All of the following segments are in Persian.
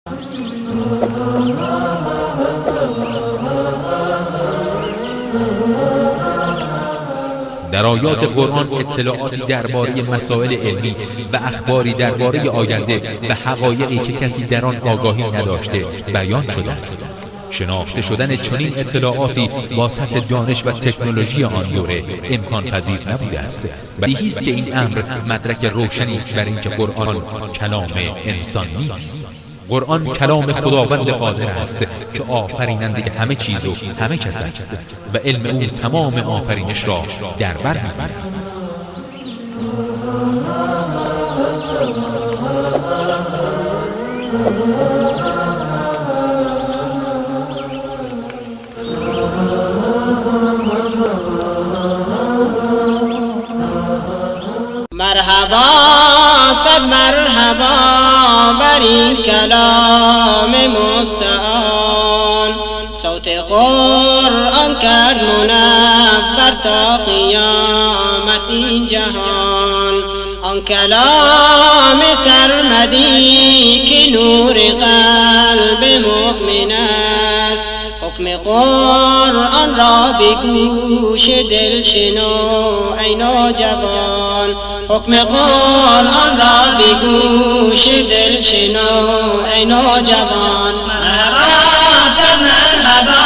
در آیات قرآن اطلاعاتی درباره مسائل علمی و اخباری درباره آینده و حقایقی که کسی در آن آگاهی نداشته بیان شده است. شناخته شدن چنین اطلاعاتی با سطح دانش و تکنولوژی آن دوره امکان پذیر نبوده است. بدیهی است که این امر مدرک روشنی است بر اینکه قرآن کلام انسان نیست. قرآن کلام خداوند قادر است که آفریننده همه چیز و همه کس است و علم او تمام آفرینش را در بر می‌گیرد. مرحبا صد مرحبا بر این کلام مستعان، صوت قرآن کرد منور تا قیامت این جهان. آن کلام سرمدی که نور قلب مؤمن است، حکم قرآن را به گوش دل شنو ای نوجوان. حکم قرآن را به گوش دل شنو ای نوجوان. مرحبا صد مرحبا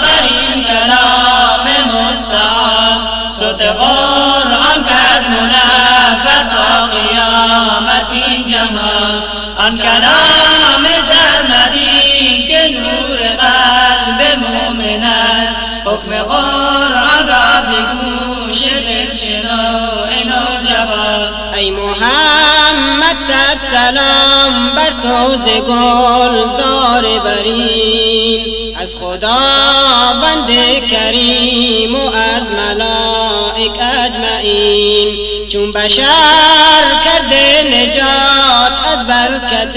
بر این کلام مستعان، صوت قرآن کرد منور تا قیامت این جهان. آن کلام سرمدی که نور قلب مؤمن است، حکم قرآن را به گوش دل شنو ای نوجوان. ای محمد صد سلام بر تو ز گلزار برین، از خداوند کریم و از ملائک اجمعین. چون بشر کرده نجات از برکت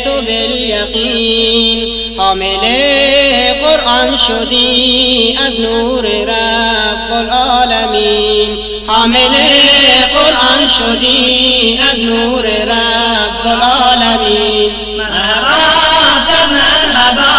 تو بالیقین، حامل قرآن شدی از نور رب العالمین. حامل قرآن شدی از نور رب العالمین. مرحبا صد مرحبا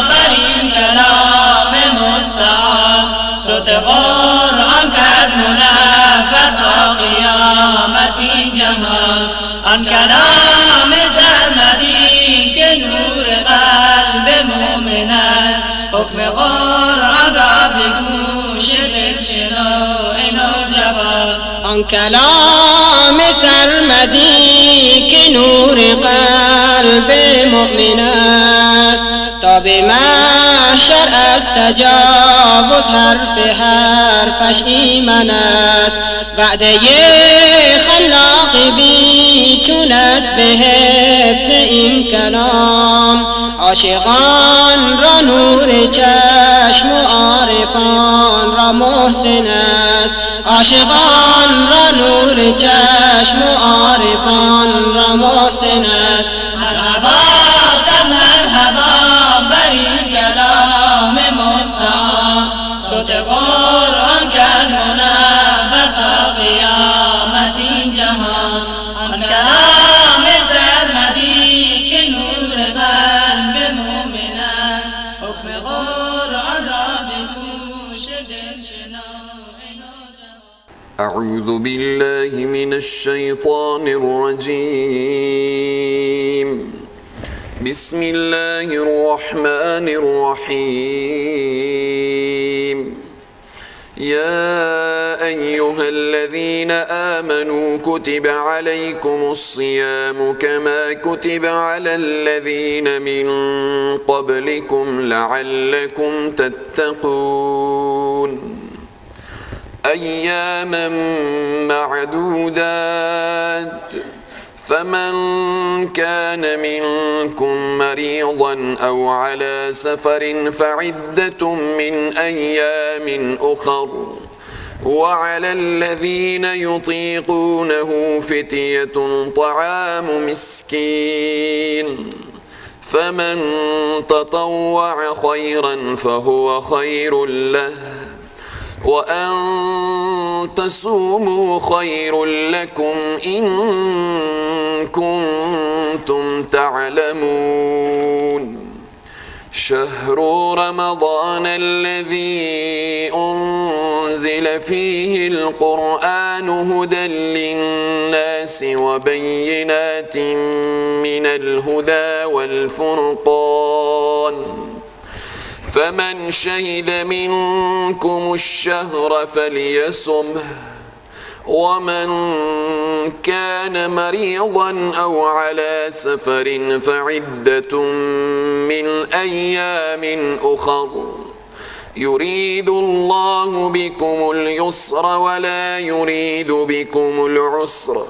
بر این کلام مستعان، صوت قرآن کرد منور تا قیامت این جهان. آن کلام سرمدی که نور قلب مؤمن است، حکم قرآن را به گوش دل شنو ای نوجوان. آن کلام سرمدی که نور قلب مؤمن است، تا به محشر از تجاوز حرفش ایمن است. وعده خلاق بی چون است به حفظ این کلام، عاشقان را نور چشم و عارفان را محسن است. عاشقان را نور چشم و عارفان را محسن است. مرحبا صد مرحبا بر این کلام مستعان، صوت قرآن کرد منور تا قیامت این جهان. آن کلام سرمدی که نور قلب مؤمن است، حکم قرآن را به گوش دل شنو ای نوجوان. اعوذ بالله من الشیطان الرجیم. بسم الله الرحمن الرحیم. يا أيها الذين آمنوا كتب عليكم الصيام كما كتب على الذين من قبلكم لعلكم تتقون أياما معدودات. فمن كان منكم مريضا أو على سفر فعدة من أيام أخر، وعلى الذين يطيقونه فدية طعام مسكين، فمن تطوع خيرا فهو خير له، وأن تصوموا خير لكم إن كنتم تعلمون شهر رمضان الذي أنزل فيه القرآن هدى للناس وبينات من الهدى والفرقان فمن شهد منكم الشهر فليصمه ومن كان مريضا أو على سفر فعدة من أيام أخر يريد الله بكم اليسر ولا يريد بكم العسر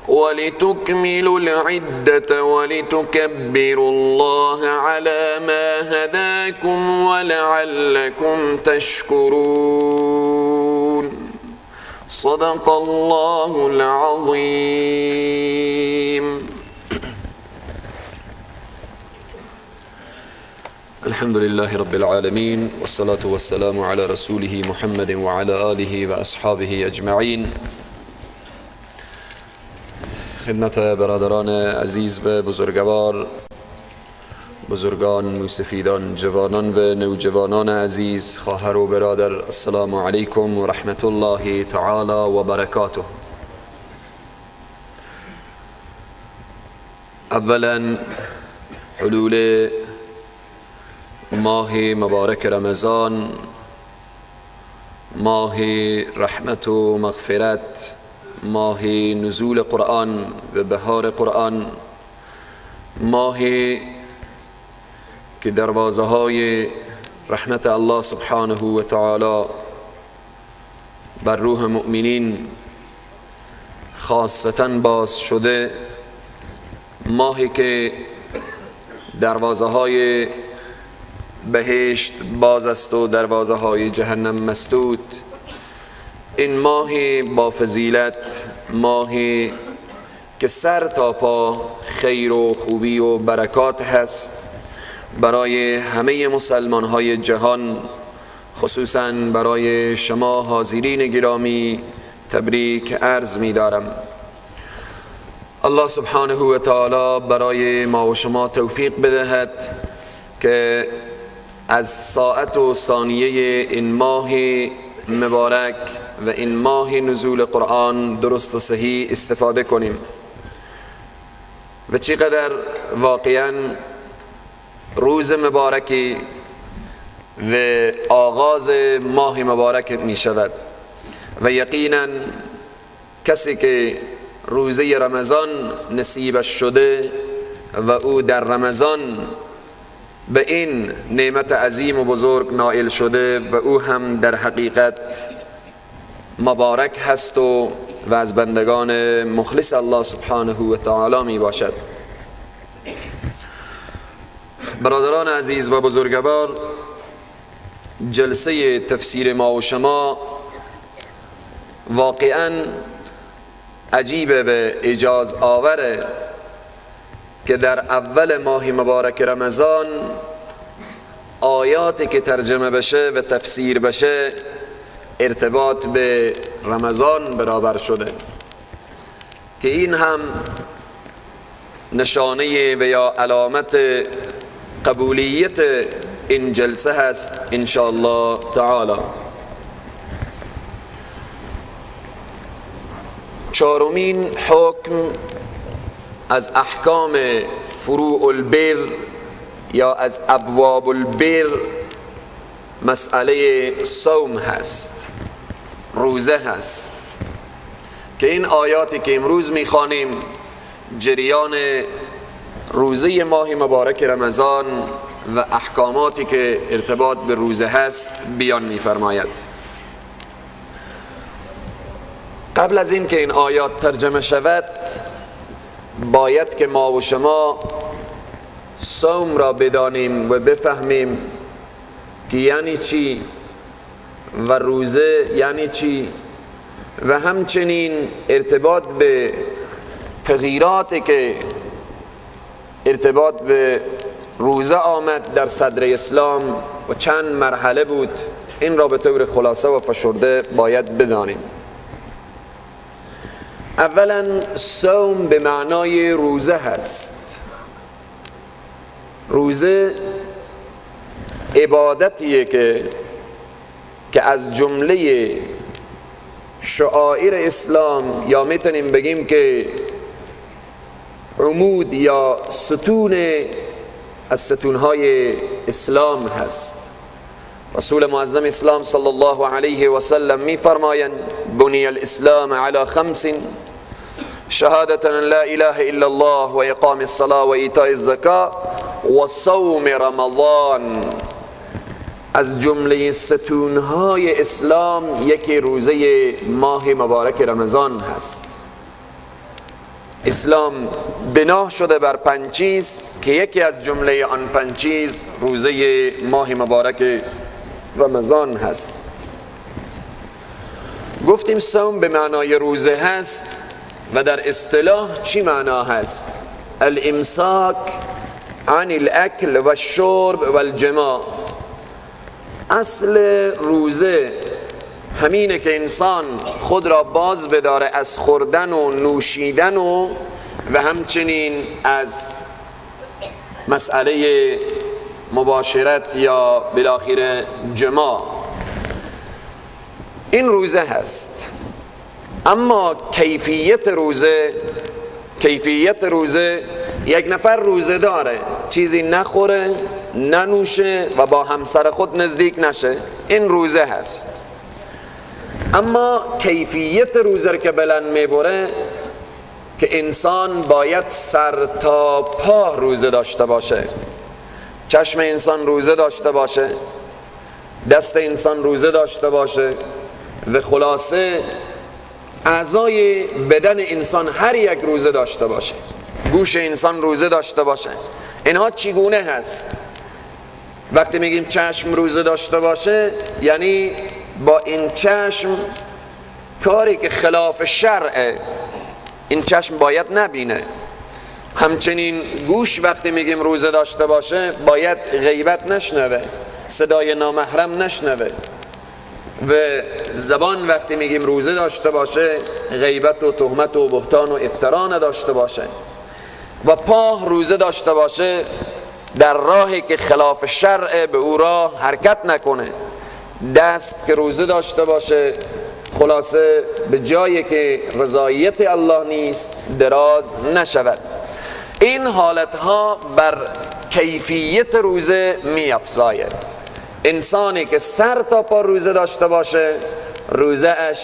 ولتكملوا العدة ولتكبروا الله على ما هداكم ولعلكم تشكرون صدق الله العظيم. الحمد لله رب العالمين والصلاة والسلام على رسوله محمد وعلى آله وأصحابه أجمعين. خدمت برادران عزیز و بزرگوار، بزرگان، موسفیدان، جوانان و نوجوانان عزیز، خواهر و برادر، السلام علیکم و رحمت الله تعالی و برکاته. اولا حلول ماه مبارک رمضان، ماه رحمت و مغفرت، ماه نزول قرآن و بهار قرآن، ماهی که دروازه های رحمت الله سبحانه و تعالی بر روح مؤمنین خاصتا باز شده، ماهی که دروازه های بهشت باز است و دروازه های جهنم مسدود. این ماهی با فضیلت، ماهی که سر تا پا خیر و خوبی و برکات هست برای همه مسلمان های جهان، خصوصا برای شما حاضرین گرامی تبریک عرض می دارم. الله سبحانه و تعالی برای ما و شما توفیق بدهد که از ساعت و ثانیه این ماه مبارک و این ماه نزول قرآن درست و صحیح استفاده کنیم. و چقدر واقعا روز مبارکی و آغاز ماه مبارک می شود و یقینا کسی که روزه رمضان نصیبش شده و او در رمضان به این نعمت عظیم و بزرگ نائل شده و او هم در حقیقت مبارک هست و از بندگان مخلص الله سبحانه و تعالی می باشد. برادران عزیز و بزرگوار، جلسه تفسیر ما و شما واقعا عجیبه و اعجاز آوره که در اول ماه مبارک رمضان آیاتی که ترجمه بشه و تفسیر بشه ارتباط به رمضان برابر شده، که این هم نشانه و یا علامت قبولیت این جلسه هست ان شاء الله تعالی. چهارمین حکم از احکام فروع البر یا از ابواب البر مسئله صوم هست، روزه هست، که این آیاتی که امروز میخوانیم جریان روزه ماه مبارک رمضان و احکاماتی که ارتباط به روزه هست بیان میفرماید. قبل از این که این آیات ترجمه شود باید که ما و شما صوم را بدانیم و بفهمیم که یعنی چی و روزه یعنی چی، و همچنین ارتباط به تغییراتی که ارتباط به روزه آمد در صدر اسلام و چند مرحله بود این را به طور خلاصه و فشرده باید بدانیم. اولا صوم به معنای روزه هست. روزه عبادتیه که از جمله شعائر اسلام، یا میتونیم بگیم که عمود یا ستون از ستونهای اسلام هست. رسول معظم اسلام صلی الله علیه و سلم می فرمایند بنی الاسلام علی 5: شهادة ان لا اله الا الله و اقام الصلاة و ایتاء الزکاة و صوم رمضان. از جمله ستونهای اسلام یکی روزه ماه مبارک رمضان هست. اسلام بنا شده بر 5 چیز که یکی از جمله آن 5 چیز روزه ماه مبارک رمضان هست. گفتیم صوم به معنای روزه هست و در اصطلاح چی معنا هست؟ الامساک عن الاکل و الشرب و الجماع. اصل روزه همینه که انسان خود را باز بداره از خوردن و نوشیدن و همچنین از مسئله مباشرت یا بالاخره جماع. این روزه هست. اما کیفیت روزه یک نفر روزه داره، چیزی نخوره، ننوشه و با همسر خود نزدیک نشه، این روزه هست. اما کیفیت روزه که بلند میبره که انسان باید سر تا پا روزه داشته باشه. چشم انسان روزه داشته باشه، دست انسان روزه داشته باشه و خلاصه اعضای بدن انسان هر یک روزه داشته باشه. گوش انسان روزه داشته باشه. اینها چگونه هست؟ وقتی میگیم چشم روزه داشته باشه یعنی با این چشم کاری که خلاف شرعه این چشم باید نبینه. همچنین گوش وقتی میگیم روزه داشته باشه باید غیبت نشنوه، صدای نامحرم نشنوه. و زبان وقتی میگیم روزه داشته باشه غیبت و تهمت و بهتان و افترا نداشته باشه. و پا روزه داشته باشه در راهی که خلاف شرع به او راه حرکت نکنه. دست که روزه داشته باشه خلاصه به جایی که رضایت الله نیست دراز نشود. این حالتها بر کیفیت روزه می افزاید. انسانی که سر تا پا روزه داشته باشه روزه اش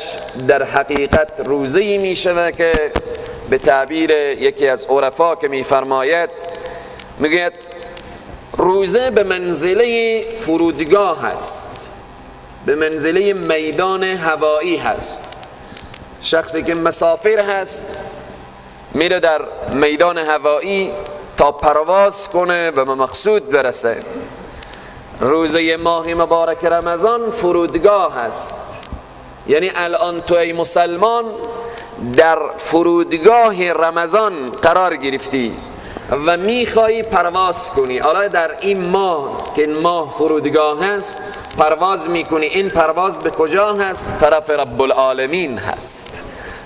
در حقیقت روزه‌ای می شود که به تعبیر یکی از عرفا که می فرماید میگه روزه به منزله فرودگاه هست، به منزله میدان هوایی هست. شخصی که مسافر هست میره در میدان هوایی تا پرواز کنه و به مقصود برسه. روزه ماه مبارک رمضان فرودگاه هست، یعنی الان تو ای مسلمان در فرودگاه رمضان قرار گرفتی و میخوایی پرواز کنی. حالا در این ماه که این ماه فرودگاه هست پرواز میکنی. این پرواز به کجا هست؟ طرف رب العالمین هست.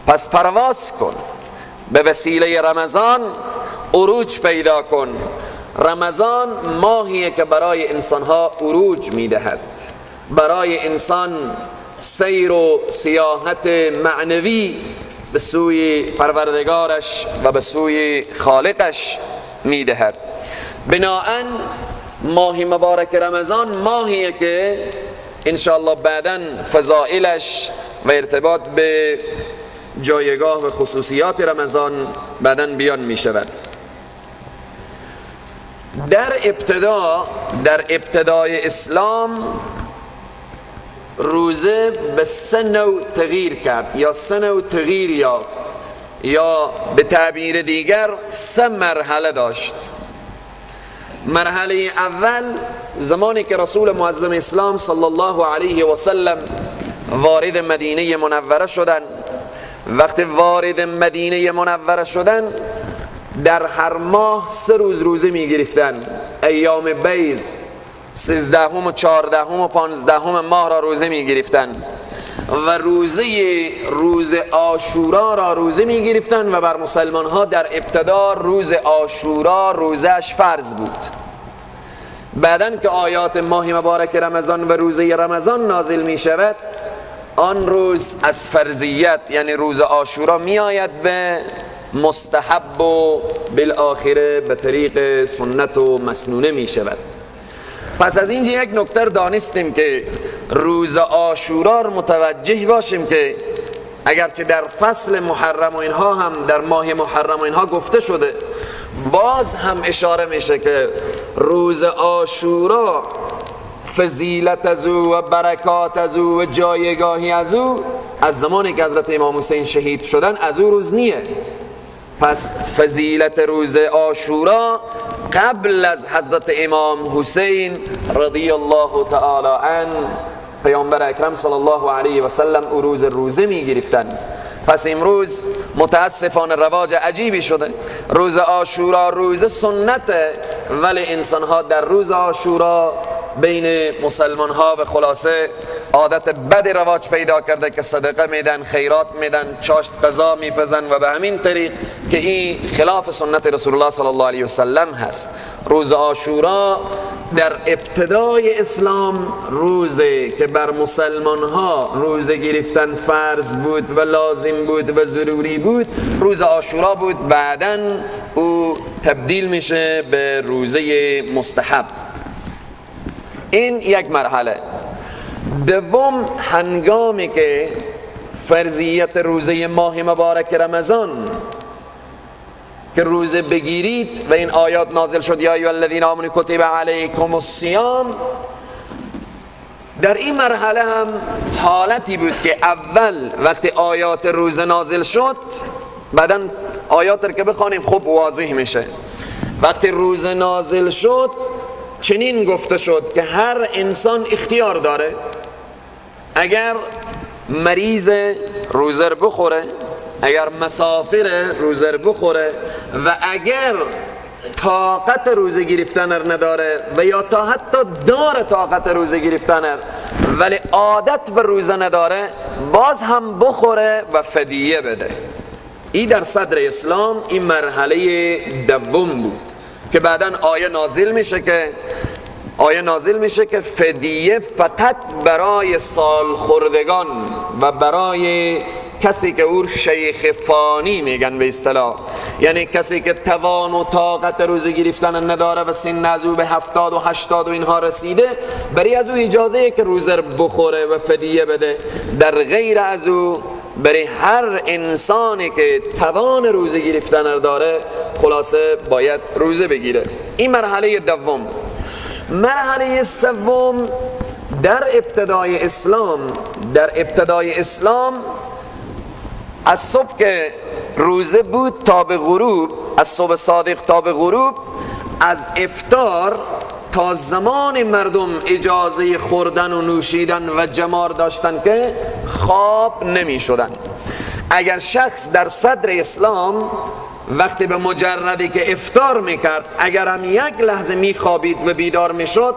پس پرواز کن، به وسیله رمضان عروج پیدا کن. رمضان ماهیه که برای انسانها عروج میدهد، برای انسان سیر و سیاحت معنوی به سوی پروردگارش و به سوی خالقش میدهد. بناهن ماه مبارک رمضان ماهیه که انشاءالله بعداً فضائلش و ارتباط به جایگاه و خصوصیات رمضان بعداً بیان می شود. در ابتدای اسلام روزه به 3 نوع تغییر کرد یا 3 نوع تغییر یافت، یا به تعبیر دیگر 3 مرحله داشت. مرحله اول زمانی که رسول معظم اسلام صلی الله علیه و سلم وارد مدینه منوره شدند. وقتی وارد مدینه منوره شدند در هر ماه 3 روز روزه می گرفتند، ایام بیض 13 و 14 و 15 ماه را روزه می گرفتن و روز عاشورا را روزه می گرفتن و بر مسلمان ها در ابتدا روز عاشورا روزش فرض بود. بعدن که آیات ماه مبارک رمضان و روزه رمضان نازل می شود، آن روز از فرضیت یعنی روز عاشورا می آید به مستحب و بالآخره به طریق سنت و مسنونه می شود. پس از اینجا یک نکته دانستیم که روز عاشورا رو متوجه باشیم که اگرچه در فصل محرم و اینها هم در ماه محرم و اینها گفته شده، باز هم اشاره میشه که روز عاشورا فضیلت از او و برکات از او و جایگاهی از او از زمانی که حضرت امام حسین شهید شدن از او روز نیه. پس فضیلت روز عاشورا قبل از حضرت امام حسین رضی الله تعالی عنه پیامبر اکرم صلی الله علیه و سلم او روز روزه می گرفتن. پس امروز متاسفانه رواج عجیبی شده، روز عاشورا روز سنته، ولی انسان ها در روز عاشورا بین مسلمان ها به خلاصه عادت بد رواج پیدا کرده که صدقه میدن، خیرات میدن، چاشت قضا میپزن و به همین طریق که این خلاف سنت رسول الله صلی الله علیه و سلم هست. روز عاشورا در ابتدای اسلام روزه که بر مسلمان ها روزه گرفتن فرض بود و لازم بود و ضروری بود، روز عاشورا بود. بعداً او تبدیل میشه به روزه مستحب. این یک مرحله. دوم، هنگامی که فرضیت روزه ماه مبارک رمضان که روزه بگیرید و این آیات نازل شد یا ایها الذین آمنوا کتب علیکم الصیام، در این مرحله هم حالتی بود که اول وقتی آیات روزه نازل شد، بعدا آیات رو که بخوانیم خوب واضح میشه. وقتی روزه نازل شد چنین گفته شد که هر انسان اختیار داره، اگر مریض روزه رو بخوره، اگر مسافر روزه رو بخوره و اگر طاقت روزه گرفتن نداره و یا تا حتی داره طاقت روزه گرفتن ولی عادت به روزه نداره، باز هم بخوره و فدیه بده. این در صدر اسلام این مرحله دوم بود که بعداً آیه نازل میشه که فدیه فقط برای سال خوردگان و برای کسی که او شیخ فانی میگن به اصطلاح، یعنی کسی که توان و طاقت روزه گرفتن نداره و سن از او به 70 و 80 و اینها رسیده، برای از او اجازه که روزه بخوره و فدیه بده. در غیر از او برای هر انسانی که توان روزه گرفتن داره خلاصه باید روزه بگیره. این مرحله دوم. مرحله سوم در ابتدای اسلام از صبح که روزه بود تا به غروب، از صبح صادق تا به غروب، از افطار تا زمان مردم اجازه خوردن و نوشیدن و جمار داشتن که خواب نمی شدن. اگر شخص در صدر اسلام وقتی به مجردی که افطار میکرد اگر هم یک لحظه میخوابید و بیدار میشد،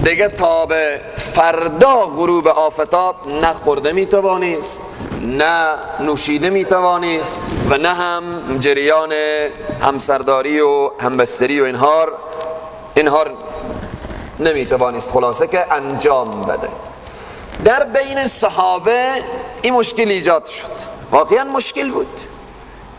دیگه تا به فردا غروب آفتاب نه خورده میتوانست، نه نوشیده میتوانست و نه هم جریان همسرداری و همبستری و اینها نمیتوانست خلاصه که انجام بده. در بین صحابه این مشکل ایجاد شد، واقعا مشکل بود.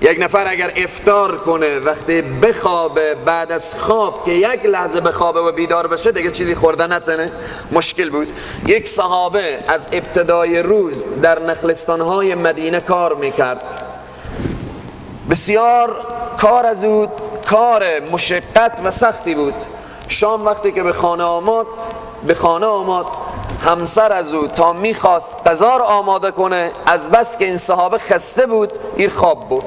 یک نفر اگر افطار کنه وقتی بخوابه، بعد از خواب که یک لحظه بخوابه و بیدار بشه دیگه چیزی خورده نتنه، مشکل بود. یک صحابه از ابتدای روز در نخلستانهای مدینه کار میکرد، بسیار کار از او کار مشقت و سختی بود. شام وقتی که به خانه آمد همسر از او تا میخواست غذا آماده کنه، از بس که این صحابه خسته بود ایر خواب برد.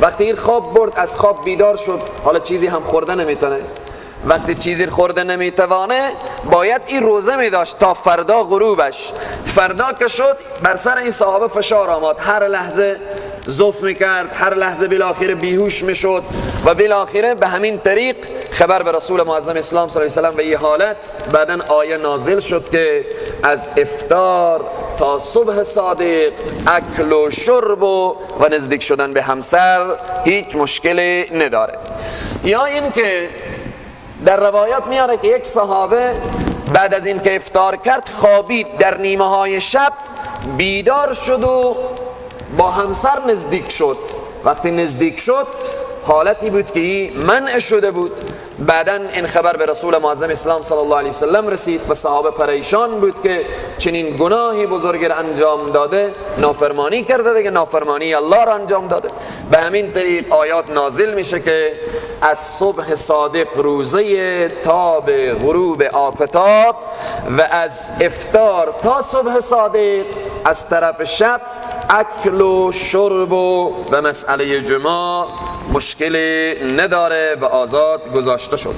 وقتی ایر خواب برد از خواب بیدار شد، حالا چیزی هم خورده نمیتونه. وقتی چیزی خورده نمیتوانه باید این روزه میداشت تا فردا غروبش. فردا که شد بر سر این صحابه فشار آمد، هر لحظه زوف میکرد، هر لحظه بالاخره بیهوش میشد و بالاخره به همین طریق خبر به رسول معظم اسلام صلی الله علیه و سلم و این حالت بعدن آیه نازل شد که از افطار تا صبح صادق اکل و شرب و نزدیک شدن به همسر هیچ مشکلی نداره. یا این که در روایات میاره که یک صحابه بعد از این که افطار کرد خوابید، در نیمه های شب بیدار شد و با همسر نزدیک شد. وقتی نزدیک شد حالتی بود که این منع شده بود. بعداً این خبر به رسول معظم اسلام صلی الله علیه و سلم رسید و صحابه پریشان بود که چنین گناهی بزرگی را انجام داده، نافرمانی کرده، دیگه نافرمانی الله را انجام داده. به همین طریق آیات نازل میشه که از صبح صادق روزه تا به غروب آفتاب و از افطار تا صبح صادق از طرف شب اکل و شرب و مسئله جماع مشکلی نداره و آزاد گذاشته شد.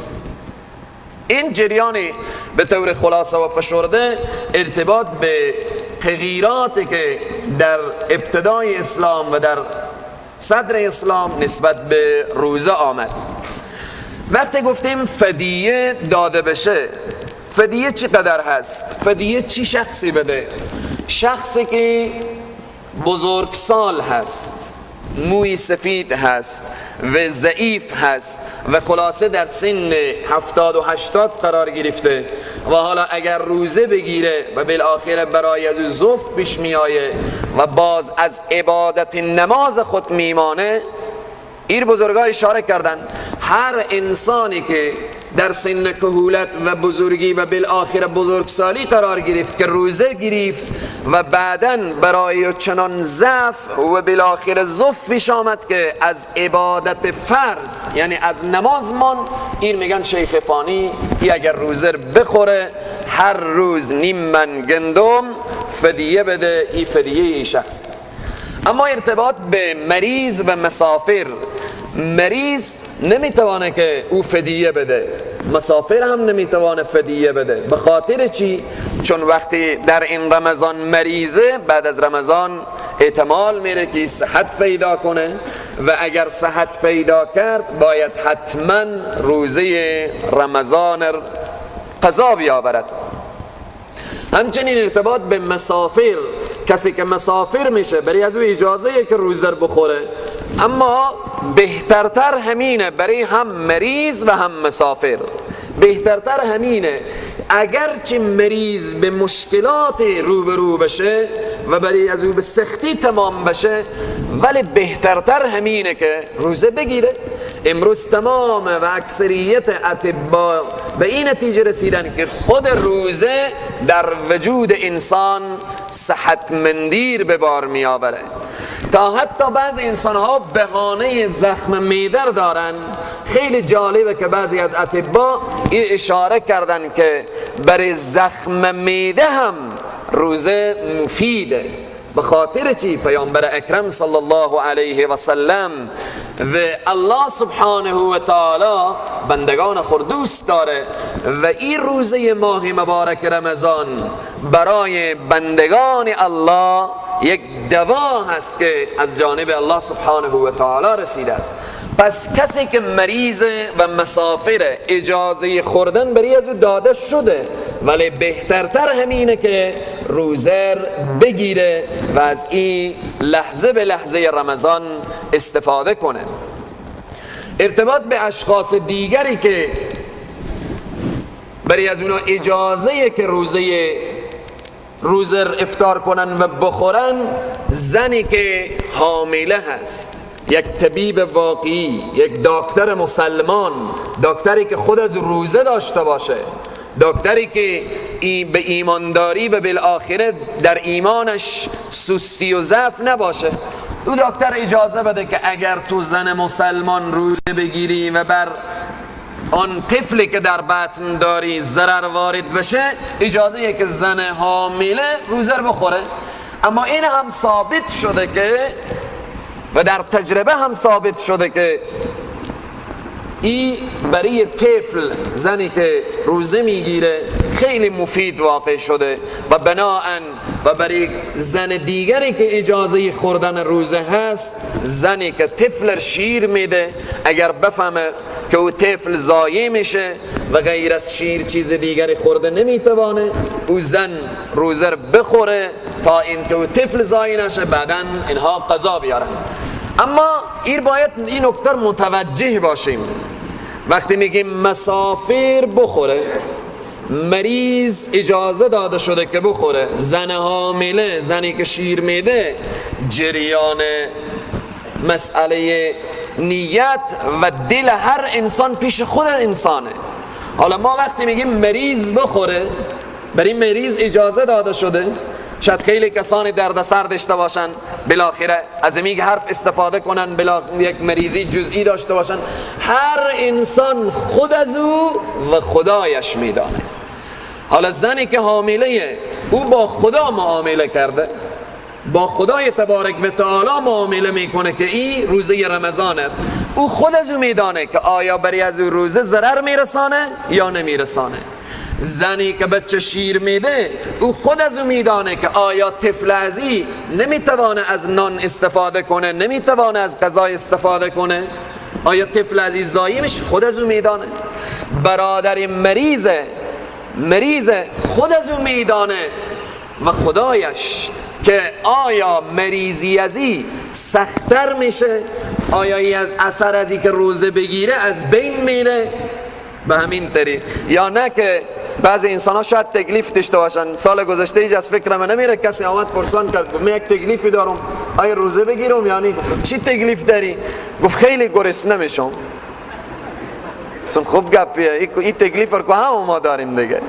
این جریانی به طور خلاصه و فشرده ارتباط به تغییراتی که در ابتدای اسلام و در صدر اسلام نسبت به روزه آمد. وقتی گفتیم فدیه داده بشه، فدیه چقدر هست؟ فدیه چی شخصی بده؟ شخصی که بزرگسال هست، موی سفید هست و ضعیف هست و خلاصه در سن 70 و 80 قرار گرفته و حالا اگر روزه بگیره و بالاخره برای از ضعف پیش میآیه و باز از عبادت نماز خود میمانه، این بزرگان اشاره کردن هر انسانی که در سن کهولت و بزرگی و بالاخره بزرگسالی قرار گرفت که روزه گرفت و بعداً برای چنان ضعف و بالاخره ضعف پیش آمد که از عبادت فرض یعنی از نماز مان، این میگن شیخ فانی ای اگر روزه بخوره هر روز نیم من گندم فدیه بده، این فدیه ای شخص. اما ارتباط به مریض و مسافر، مریض نمیتوانه که او فدیه بده، مسافر هم نمیتوانه فدیه بده. به خاطر چی؟ چون وقتی در این رمضان مریضه، بعد از رمضان احتمال میره که صحت پیدا کنه و اگر صحت پیدا کرد باید حتما روزه رمضان قضا بیاورد. همچنین ارتباط به مسافر، کسی که مسافر میشه برای از او اجازه که روزه بخوره، اما بهترتر همینه برای هم مریض و هم مسافر، بهترتر همینه اگرچه مریض به مشکلات روبرو بشه و برای از او به سختی تمام بشه، ولی بهترتر همینه که روزه بگیره. امروز تمام و اکثریت اطباء به این نتیجه رسیدن که خود روزه در وجود انسان صحتمندی به بار می آوره. تا حتی بعض انسان ها بهانه زخم معده دارن. خیلی جالبه که بعضی از اطباء اشاره کردن که برای زخم معده هم روزه مفیده. به خاطر چی؟ پیامبر اکرم صلی الله علیه و سلم و الله سبحانه و تعالی بندگان خود دوست داره و این روزه ماه مبارک رمضان برای بندگان الله یک دوا هست که از جانب الله سبحانه و تعالی رسیده است. پس کسی که مریض و مسافر اجازه خوردن برای از داده شده، ولی بهترتر همینه که روزه بگیره و از این لحظه به لحظه رمضان استفاده کنه. ارتباط به اشخاص دیگری که برای از اونا اجازه که روزه افطار کنن و بخورن، زنی که حامله هست، یک طبیب واقعی، یک دکتر مسلمان، دکتری که خود از روزه داشته باشه، دکتری که به ایمانداری و بالاخره در ایمانش سستی و ضعف نباشه، او دکتر اجازه بده که اگر تو زن مسلمان روزه بگیری و بر آن طفلی که در بطن داری ضرر وارد بشه، اجازه که زن حامله روزه بخوره. اما این هم ثابت شده که و در تجربه هم ثابت شده که این برای طفل زنی که روزه میگیره خیلی مفید واقع شده و بناهن و برای زن دیگری که اجازه خوردن روزه هست، زنی که طفل شیر میده اگر بفهمه که او طفل ضایع میشه و غیر از شیر چیز دیگری خورده نمیتوانه، او زن روزه بخوره تا اینکه او طفل ضایع نشه، بعدا اینها قضا بیارن. اما باید این نکته متوجه باشیم، وقتی میگیم مسافر بخوره، مریض اجازه داده شده که بخوره، زن حامله، زنی که شیر میده، جریان مسئله نیت و دل هر انسان پیش خود انسانه. حالا ما وقتی میگیم مریض بخوره، برای مریض اجازه داده شده. شاید خیلی کسانی دردسر داشته باشن، بالاخره از این حرف استفاده کنن، یک مریضی جزئی داشته باشن. هر انسان خود از او و خدایش میدانه. حالا زنی که حامله، او با خدا معامله کرده، با خدای تبارک و تعالی معامله میکنه که این روزه رمضانه. او خود از او میدانه که آیا برای از او روزه ضرر میرسانه یا نمیرسانه. زنی که بچه شیر میده، او خود از او میدانه که آیا طفل ازی نمیتوانه از نان استفاده کنه، نمیتوانه از غذا استفاده کنه، آیا طفل ازی ضایع میشه، خود از او میدانه. برادر مریض خود از او میدانه و خدایش که آیا مریضی ازی سخت‌تر میشه، آیا ای از اثر ازی که روزه بگیره از بین میره به همین طریق، یا نه که بعضی انسان ها شاید تکلیف داشته باشن. سال گذشته هیچ از فکر من نمیره، کسی آمد پرسان کرد من یک تکلیفی دارم، آیا روزه بگیرم یا نه؟ چی تکلیف داری؟ گفت خیلی گرسنه میشم. خوب گپیه، این تکلیف رو که هم ما داریم دیگه.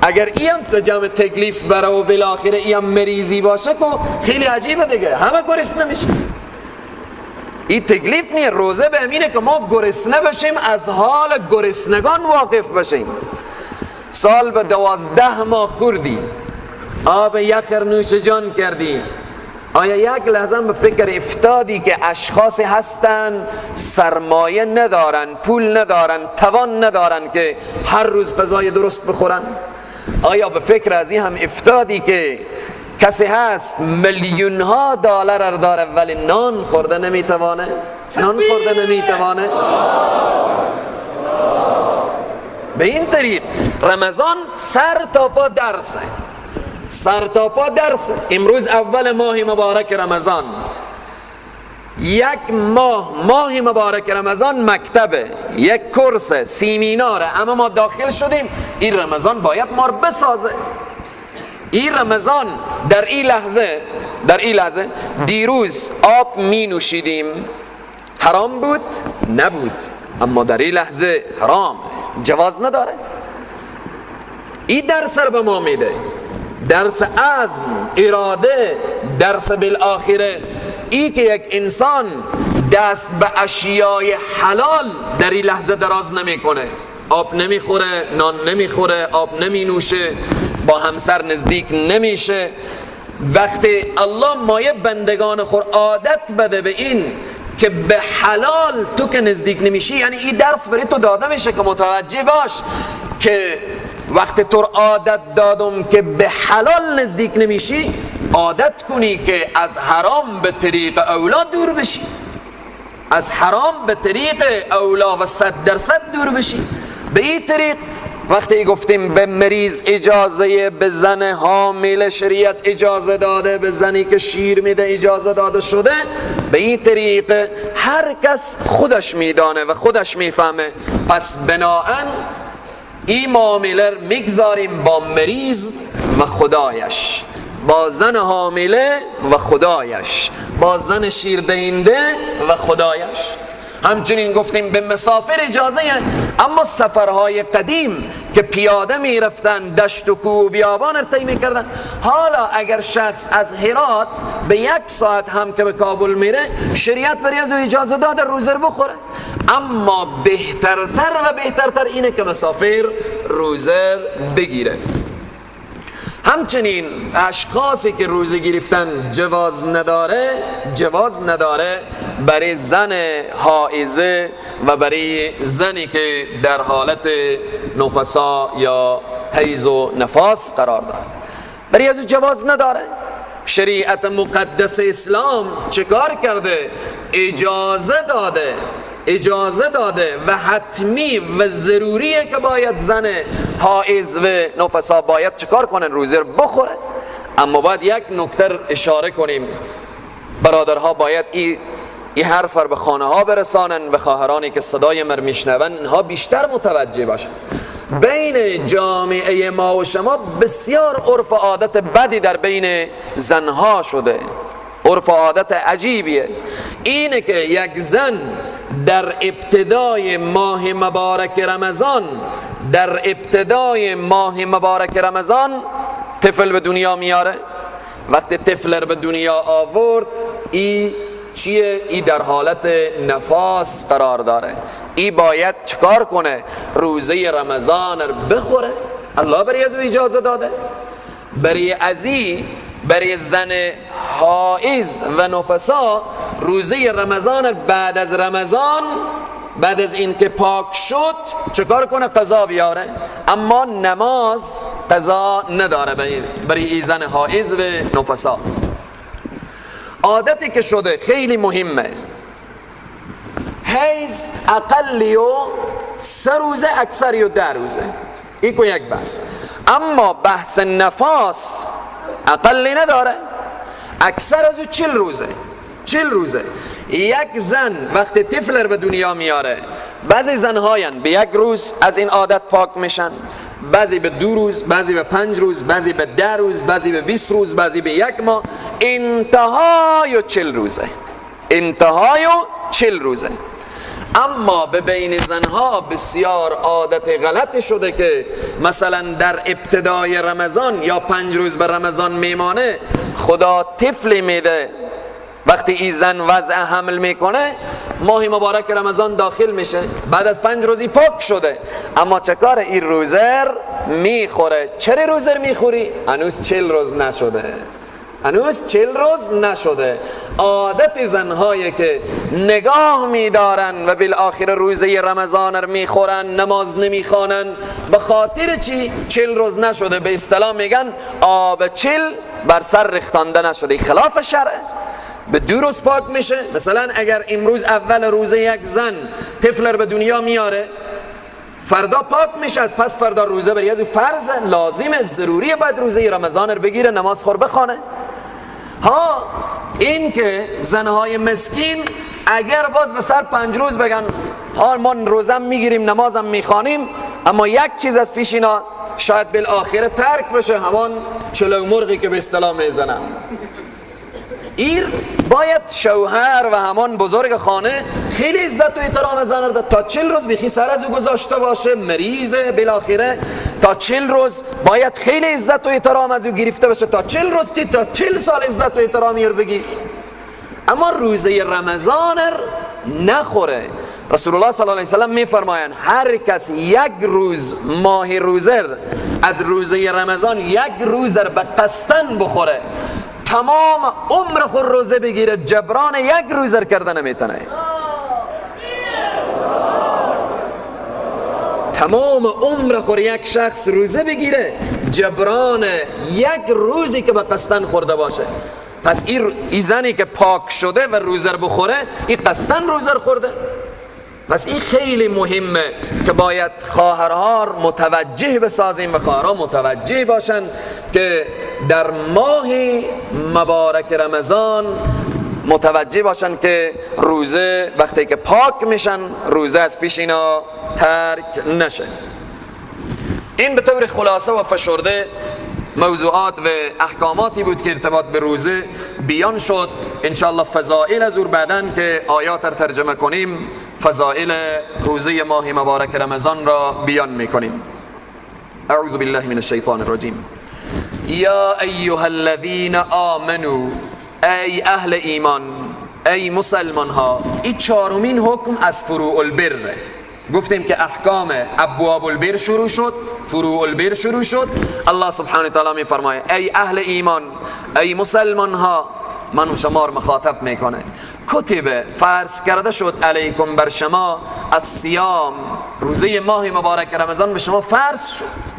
اگر ایم جمع تکلیف برای و بالاخره ایم مریضی باشه که خیلی عجیبه دیگه، همه گرسنه میشه. این تکلیف نیه. روزه به امینه که ما گرسنه بشیم، از حال گرسنگان واقف بشیم. سال به 12 ماه خوردی، آب یخر نوش جان کردی، آیا یک لحظه به فکر افتادی که اشخاصی هستن سرمایه ندارن، پول ندارن، توان ندارن که هر روز غذای درست بخورن؟ آیا به فکر از این هم افتادی که کسی هست میلیون ها دلار داره ولی نان خورده نمیتوانه؟ به این طریق رمضان سر تا پا درسه. امروز اول ماه مبارک رمضان، یک ماه مبارک رمضان مکتبه، یک کورس سیمیناره، اما ما داخل شدیم. این رمضان باید ما رو بسازه. این رمضان در این لحظه دیروز آب می نوشیدیم، حرام بود؟ نبود، اما در این لحظه حرام، جواز نداره. این درس رو به ما میده، درس عزم، اراده، درس بالاخره ای که یک انسان دست به اشیای حلال در این لحظه دراز نمیکنه. آب نمیخوره، نان نمیخوره، آب نمی نوشه، با همسر نزدیک نمیشه. وقتی الله مایه بندگان خور عادت بده به این که به حلال تو که نزدیک نمیشی، یعنی این درس برای تو داده میشه که متوجه باش که وقتی تو عادت دادم که به حلال نزدیک نمیشی، عادت کنی که از حرام به طریق اولا دور بشی، از حرام به طریق اولا و 100% دور بشی. به این طریق وقتی گفتیم به مریض اجازه، به زن حامل شریعت اجازه داده، به زنی که شیر میده اجازه داده شده، به این طریق هر کس خودش میدانه و خودش میفهمه. پس بناهن این معامله میگذاریم با مریض و خدایش، با زن حامله و خدایش، با زن شیر دهنده و خدایش. همچنین گفتیم به مسافر اجازه هست، اما سفرهای قدیم که پیاده می رفتن، دشت و کوه و بیابان رو طی می کردن، حالا اگر شخص از هرات به 1 ساعت هم که به کابل میره، شریعت برای از اجازه داده روزه بخوره. اما بهترتر اینه که مسافر روزه بگیره. همچنین اشخاصی که روزه گرفتن جواز نداره، برای زن حائضه و برای زنی که در حالت نفسا یا حیض و نفاس قرار داره. برای از جواز نداره. شریعت مقدس اسلام چه کار کرده؟ اجازه داده و حتمی و ضروریه که باید زن حائض و نفسا باید چکار کنن؟ روزه رو بخوره. اما باید یک نکته اشاره کنیم، برادرها باید این حرف رو به خانه ها برسانن، به خواهرانی که صدای من میشنون اینها بیشتر متوجه باشن. بین جامعه ما و شما بسیار عرف و عادت بدی در بین زنها شده، عرف و عادت عجیبیه. اینه که یک زن در ابتدای ماه مبارک رمضان طفل به دنیا میاره. وقتی طفل رو به دنیا آورد، ای چیه؟ ای در حالت نفاس قرار داره. ای باید چکار کنه؟ روزه رمضان رو بخوره. الله برای از اجازه داده. برای زن حائض و نفسا روزه رمضان بعد از این که پاک شد چکار کنه؟ قضا بیاره. اما نماز قضا نداره برای زن حائض و نفسا. عادتی که شده خیلی مهمه. حیض اقلی و 3 روزه، اکثری و 10 روزه، این که یک بحث. اما بحث نفاس اقلی نداره، اکثر از 40 روزه. یک زن وقتی طفل به دنیا میاره، بعضی زنهاین به 1 روز از این عادت پاک میشن، بعضی به 2 روز، بعضی به 5 روز، بعضی به 10 روز، بعضی به 20 روز، بعضی به 1 ماه، انتهای 40 روزه. اما به بین زنها بسیار عادت غلط شده که مثلا در ابتدای رمضان یا 5 روز به رمضان میمانه، خدا طفل میده. وقتی این زن وضع حمل میکنه، ماه مبارک رمضان داخل میشه، بعد از 5 روزی پاک شده، اما چه کار؟ این روزر میخوره. چرا روزر میخوری؟ هنوز 40 روز نشده. عادت زنهایی که نگاه میدارن و بالاخره روزه رمضان رو میخورن، نماز نمیخوانن، به خاطر چی؟ 40 روز نشده. به اصطلاح میگن آب 40 بر سر ریختانده نشده. خلاف شرع. به 2 روز پاک میشه. مثلا اگر امروز اول روزه یک زن طفل رو به دنیا میاره، فردا پاک میشه، از پس فردا روزه برای از فرض لازمه، ضروریه، باید روزه رمضان رو بگیره، نماز خور بخونه. ها این که زنهای مسکین اگر باز به سر 5 روز بگن ها ما روزم میگیریم، نمازم میخوانیم، اما یک چیز از پیش اینا شاید بالاخره ترک بشه، همان چلو مرغی که به اصطلاح میزنن. ایر باید شوهر و همان بزرگ خانه خیلی عزت و احترام زن رو تا 40 روز بخی سر از او گذاشته باشه، مریضه بالاخره، تا 40 روز باید خیلی عزت و احترام از او گرفته باشه، تا 40 روز تا 40 سال عزت و احترامی رو بگیر. اما روزه رمضان نخوره. رسول الله صلی الله علیه و سلم میفرمایند هر کس 1 روز ماه روزه از روزه رمضان 1 روز به قصدن بخوره، تمام عمر خود روزه بگیره، جبران 1 روز کرده نمیتونه. تمام عمر خود یک شخص روزه بگیره، جبران 1 روزی که به قصدن خورده باشه. پس این زنی که پاک شده و روزه بخوره، این قصدن روزه خورده. پس این خیلی مهمه که باید خواهرها متوجه بسازیم و خواهرها متوجه باشن که در ماه مبارک رمضان متوجه باشن که روزه وقتی که پاک میشن، روزه از پیش اینا ترک نشه. این به طور خلاصه و فشرده موضوعات و احکاماتی بود که ارتباط به روزه بیان شد. انشاءالله فضائل از او بعدن که آیات را ترجمه کنیم، فضائل روزه ماه مبارک رمضان را بیان میکنیم. اعوذ بالله من الشیطان الرجیم. یا ایها الذین آمنوا، ای اهل ایمان، ای مسلمان ها. این 4مین حکم از فروع البر. گفتیم که احکام ابواب البر شروع شد، فروع البر شروع شد. الله سبحانه و تعالی می فرماید ای اهل ایمان، ای مسلمان ها، من و شما رو مخاطب میکنه. کتب فرض کرده شد علیکم بر شما الصیام، روزه ماه مبارک رمضان به شما فرض شد.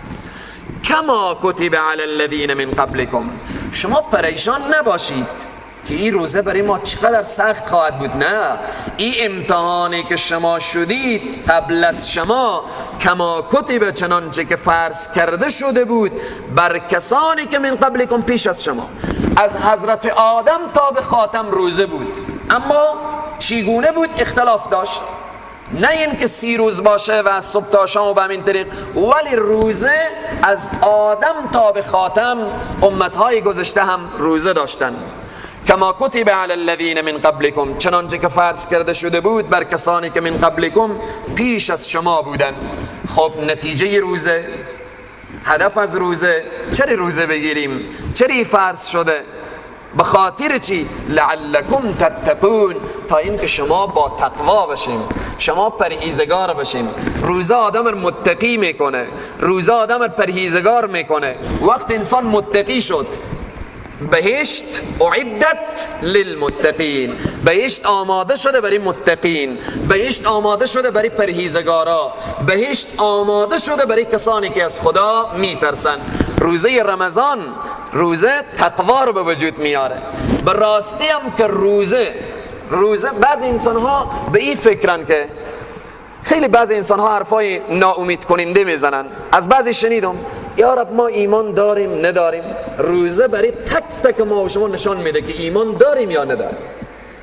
کما کتب علی الذین من قبلکم، شما پریشان نباشید که این روزه برای ما چقدر سخت خواهد بود. نه، این امتحانی که شما شدید قبل از شما، کما کتب، چنانچه که فرض کرده شده بود بر کسانی که من قبلکم، پیش از شما. از حضرت آدم تا به خاتم روزه بود، اما چگونه بود اختلاف داشت. نه این که 30 روز باشه و از صبح تا شام و به همین طریق، ولی روزه از آدم تا به خاتم امتهای گذشته هم روزه داشتن. کما کتب علی الذین من قبلکم، چنانچه که فرض کرده شده بود بر کسانی که من قبلکم، پیش از شما بودن. خب نتیجه روزه، هدف از روزه، چرا روزه بگیریم؟ چرا فرض شده؟ به خاطر چی؟ لعلکم تتقون، تا اینکه شما با تقوا بشیم، شما پرهیزگار بشیم. روزه آدم رو متقی میکنه، روزه آدم رو پرهیزگار میکنه. وقت انسان متقی شد، بهشت اعدت للمتقین، بهشت آماده شده برای متقین، بهشت آماده شده برای پرهیزگارا، بهشت آماده شده برای کسانی که از خدا میترسن. روزه رمضان، روزه تقوا رو به وجود میاره. به راستی هم که روزه بعضی انسان ها به این فکرن که خیلی بعضی انسان ها حرفای ناامید کننده میزنن. از بعضی شنیدم یا رب ما ایمان داریم نداریم. روزه برای تک تک ما و شما نشان میده که ایمان داریم یا نداریم.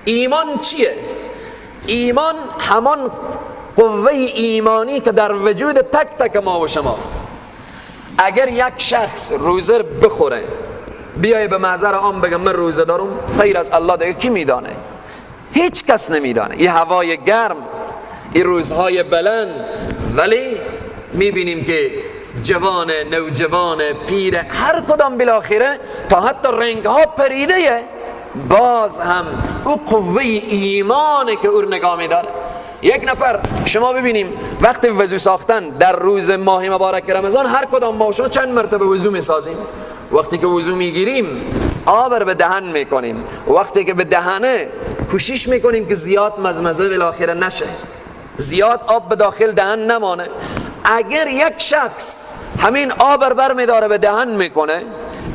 ایمان چیه؟ ایمان همان قوه ایمانی که در وجود تک تک ما و شما. اگر یک شخص روزه بخوره، بیای به محضر عام بگم من روزه دارم، غیر از الله دیگه کی میدانه؟ هیچ کس نمیدانه. این هوای گرم، این روزهای بلند، ولی میبینیم که جوان، نوجوان، پیر، هر کدام بالاخره تا حتی رنگ ها پریده، باز هم او قوه ایمانه که او نگاه میداره. یک نفر شما ببینیم وقتی وضو ساختن در روز ماه مبارک رمضان، هر کدام ما شما چند مرتبه وضو میسازیم؟ وقتی که وضو میگیریم آب رو به دهن میکنیم، وقتی که به دهنه کوشش میکنیم که زیاد مزمزه بالاخره نشه، زیاد آب به داخل دهن نمانه. اگر یک شخص همین آب رو بر میداره به دهن میکنه،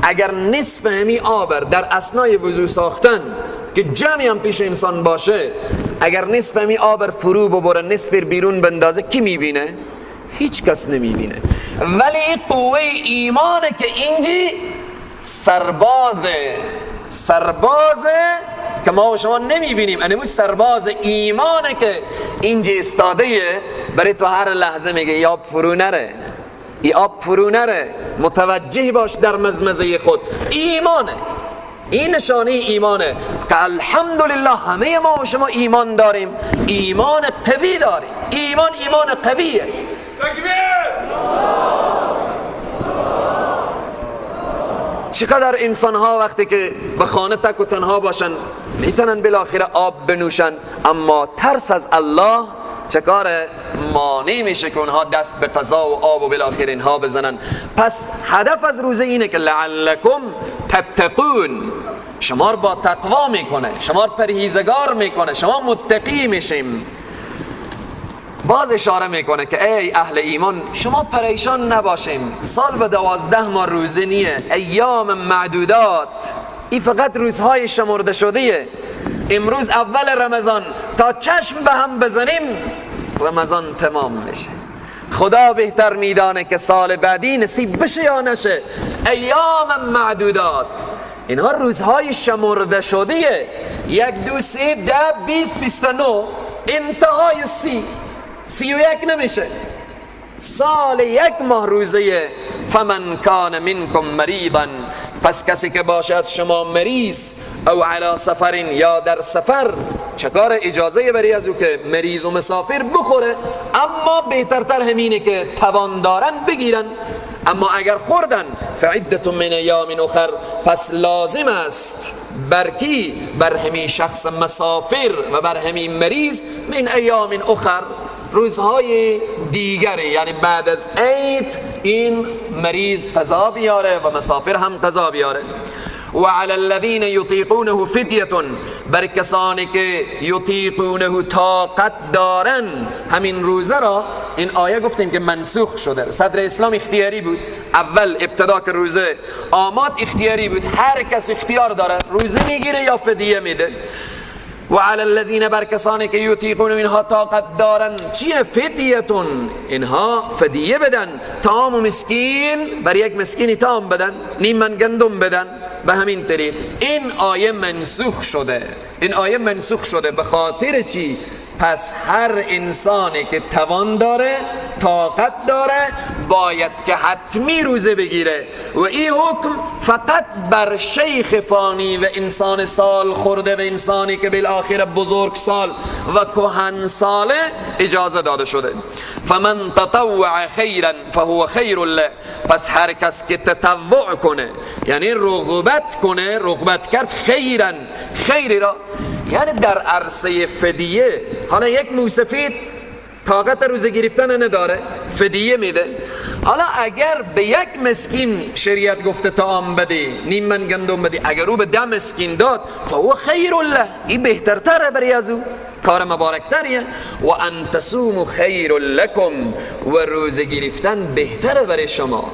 اگر نصف همین آب در اثنای وضو ساختن که جمعی هم پیش انسان باشه، اگر نصف همین آب فرو ببره، نصف بیرون بندازه، کی میبینه؟ هیچ کس نمیبینه. ولی این قوه ایمانه که اینجی سربازه که ما و شما نمیبینیم. انمو سرباز ایمانه که اینجا استاده، برای تو هر لحظه میگه ای آب فرو نره، ای آب فرو نره، متوجه باش در مزمزه خود. ایمانه، این نشانه ایمانه که الحمدلله همه ما و شما ایمان داریم، ایمان قوی داریم. ایمان قویه. چقدر انسان ها وقتی که به خانه تک و تنها باشن میتونن بالاخره آب بنوشن، اما ترس از الله چه کاره؟ مانع میشه که اونها دست به غذا و آب و بالاخره اینها بزنن. پس هدف از روزه اینه که لعلکم تتقون، شما رو با تقوا میکنه، شما رو پرهیزگار میکنه، شما متقی میشیم. باز اشاره میکنه که ای اهل ایمان شما پریشان نباشیم، سال به 12 ماه روزه نیه، ایام معدودات، این فقط روزهای شمرده شدهه. امروز اول رمضان، تا چشم به هم بزنیم رمضان تمام میشه. خدا بهتر میدانه که سال بعدی نصیب بشه یا نشه. ایام معدودات، اینها روزهای شمرده شدهه. 1 2 3 10 20 29 انتهای 31 نمیشه. سال 1 ماه روزه. فمن کان منکم مریضا، پس کسی که باشه از شما مریض، او علی سفر، یا در سفر، چکار اجازه بری از او که مریض و مسافر بخوره، اما بهترتر همینه که توان دارن بگیرن. اما اگر خوردن فعدت من ایام اخر، پس لازم است بر کی؟ بر همین شخص مسافر و بر همین مریض، من ایام اخر، روزهای دیگری، یعنی بعد از عید این مریض قضا بیاره و مسافر هم قضا بیاره. و علی الذین یطیقونه فدیه، بر کسانی که یطیقونه طاقت دارن همین روزه را. این آیه گفتیم که منسوخ شده، صدر اسلام اختیاری بود، اول ابتدا که روزه آمد اختیاری بود، هر کس اختیار داره روزه میگیره یا فدیه میده. و علی الذین، بر کسانی که یطیقون اینها طاقت دارن چیه؟ فدیتون، اینها فدیه بدن، طعام و مسکین، بر یک مسکینی طعام بدن، نیم من گندم بدن. به همین طریق این آیه منسوخ شده. این آیه منسوخ شده به خاطر چی؟ پس هر انسانی که توان داره، طاقت داره، باید که حتمی روزه بگیره و این حکم فقط بر شیخ فانی و انسان سال خورده و انسانی که بالاخره بزرگ سال و کهن ساله اجازه داده شده. فمن تطوع خیرا فهو خیر له، پس هر کس که تطوع کنه یعنی رغبت کنه، رغبت کرد خیرا، خیری را، یعنی در عرصه فدیه. حالا یک موسفید طاقت روزه گرفتن نداره، فدیه میده. حالا اگر به یک مسکین شریعت گفته طعام بدی، نیم من گندم بدی، اگر او به 10 مسکین داد فهو خیر له، این بهترتره برای از او، کار مبارکتریه. و ان تصوموا خیر لکم، و روزه گرفتن بهتره برای شما.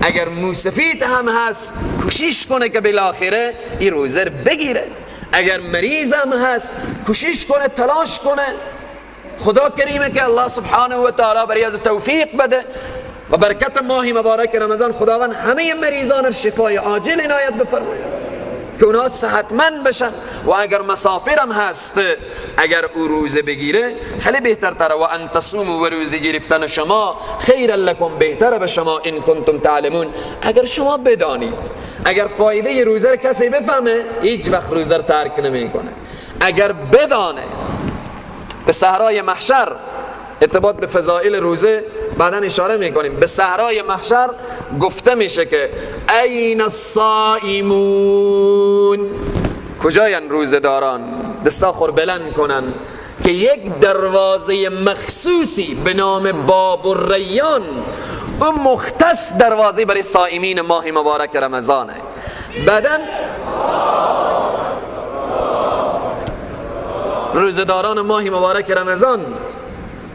اگر موسفید هم هست کوشش کنه که بالاخره این روزه بگیره، اگر مریض هم هست کوشش کنه، تلاش کنه. خدا کریمه که الله سبحانه و تعالی برای از توفیق بده و برکت ماه مبارک رمضان خداوند همه مریضان شفای عاجل عنایت بفرماید که اونها صحتمند بشن. و اگر مسافر هم هست اگر او روزه بگیره خیلی بهترتره. و ان تصوموا، و روزه گرفتن شما خیر لکم، بهتره به شما، این کنتم تعلمون، اگر شما بدانید. اگر فایده روزه رو کسی بفهمه هیچ وقت روزه رو ترک نمیکنه. اگر بدانه، به صحرای محشر، ارتباط به فضائل روزه بعدا اشاره میکنیم، به صحرای محشر گفته میشه که این الصائمون، کجاین روزه‌داران؟ دستاخور بلند کنن که یک دروازه مخصوصی به نام باب الریان، اون مختص دروازه برای صائمین ماه مبارک رمضانه. بعدن روزه‌داران ماه مبارک رمضان،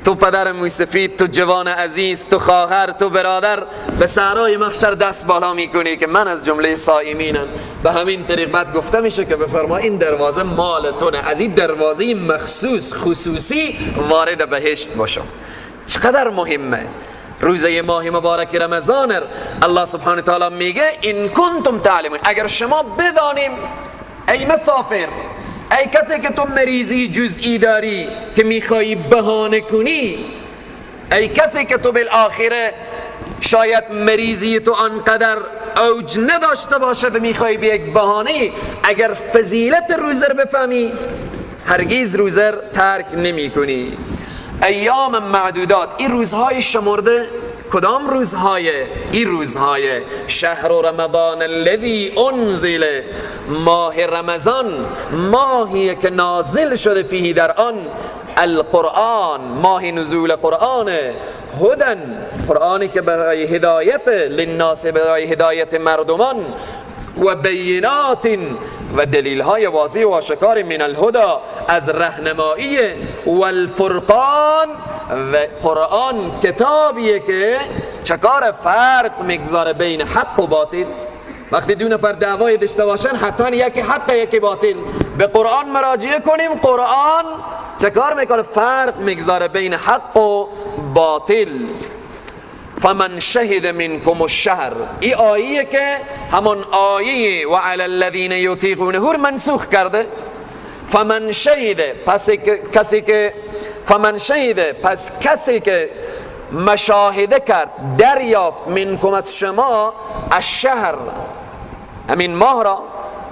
تو پدر موسفید، تو جوان عزیز، تو خواهر، تو برادر، به صحرای محشر دست بالا میکنی که من از جمله صائمینم. به همین طریق بعد گفته میشه که بفرما این دروازه مالتونه، از این دروازه مخصوص خصوصی وارد بهشت باشم. چقدر مهمه روزه ماه مبارک رمضان. الله سبحانه تعالی میگه این کنتم تعلمون، اگر شما بدانیم. ای مسافر، ای کسی که تو مریضی جزئی داری که میخوایی بهانه کنی، ای کسی که تو بالاخره شاید مریضی تو انقدر اوج نداشته باشه و میخوایی به یک بهانه، اگر فضیلت روزه رو بفهمی هرگز روزه ترک نمی کنی. ایام معدودات، این روزهای شمرده کدام روزهای؟ این روزهای شهر رمضان الذی انزل، ماه رمضان، ماهی که نازل شده فیه در آن القرآن، ماه نزول قرآن، هدن، قرآنی که برای هدایت للناس، برای هدایت مردمان، و بینات، و دلیل های واضح و آشکار من الهدا، از رهنمایی، و الفرقان، و قرآن کتابیه که چکار فرق میگذاره بین حق و باطل. وقتی دو نفر دعوای داشته باشن حتما یکی حق یکی باطل، به قرآن مراجعه کنیم، قرآن چکار میکنه؟ فرق میگذاره بین حق و باطل. فمن شهد منکم الشهر، این آیه که همون آیه و علی الذین یطیقونه منسوخ کرده. فمن شهد، پس کسی که مشاهده کرد، دریافت، منکم از شما، الشهر، همین ماه را،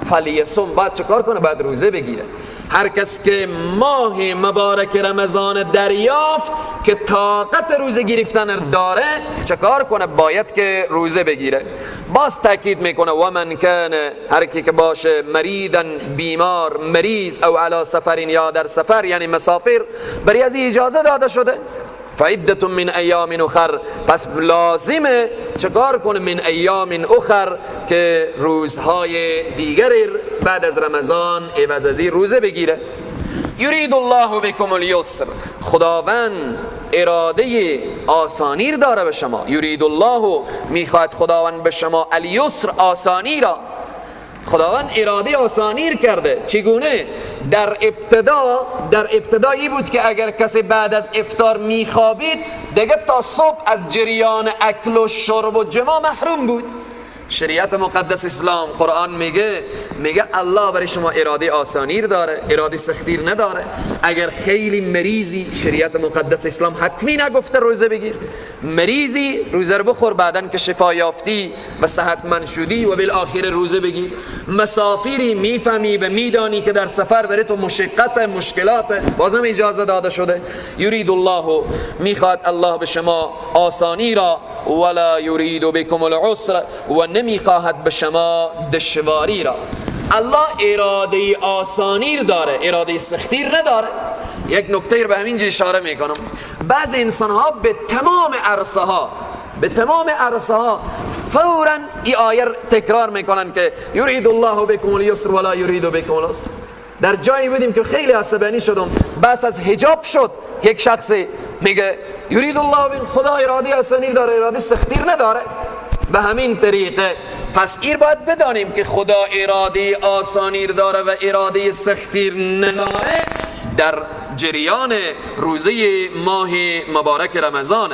فلیصم، بعد چکار کنه؟ بعد روزه بگیره. هر کس که ماه مبارک رمضان دریافت که طاقت روزه گرفتن داره، چکار کنه؟ باید که روزه بگیره. باز تاکید میکنه و من کان، هر کی که باشه مریضن، بیمار، مریض، او علی سفر، یا در سفر یعنی مسافر، برای از اجازه داده شده فعدت من ایام اخر، پس لازمه چکار کنه؟ من ایام اخر، که روزهای دیگر بعد از رمضان عوض از این روزه بگیره. یرید الله بكم اليسر، خداوند اراده آسانی داره به شما. یرید الله، میخواد خداوند به شما الیسر، آسانی را. خداوند اراده آسانی کرده. چگونه؟ در ابتدایی بود که اگر کسی بعد از افطار میخوابید دیگه تا صبح از جریان اکل و شرب و جماع محروم بود. شریعت مقدس اسلام، قرآن میگه الله برای شما اراده آسانی داره، اراده سختی نداره. اگر خیلی مریضی، شریعت مقدس اسلام حتمی نگفته روزه بگیر. مریضی روزه رو بخور، بعدن که شفا یافتی و صحتمند شدی و بالاخره روزه بگیر. مسافری میفهمی و میدانی که در سفر بره تو مشقت مشکلات، بازم اجازه داده شده. یرید الله، میخواد الله به شما آسانی را، ولا یرید بكم العسر، و نمیخواهد به شما دشواری را. الله اراده آسانی داره، اراده سختی نداره. یک نکته رو به همین جا اشاره میکنم. بعض انسان ها به تمام عرصه ها فوراً این آیه تکرار میکنن که یرید الله بكم اليسر ولا یرید بكم العسر. در جایی بودیم که خیلی عصبانی شدم، بس از حجاب شد، یک شخصی میگه یرید الله بكم، خدا اراده آسانی داره، اراده سختی نداره. به همین طریقه پس این باید بدانیم که خدا اراده آسانی داره و اراده سختی نداره در جریان روزه ماه مبارک رمضان.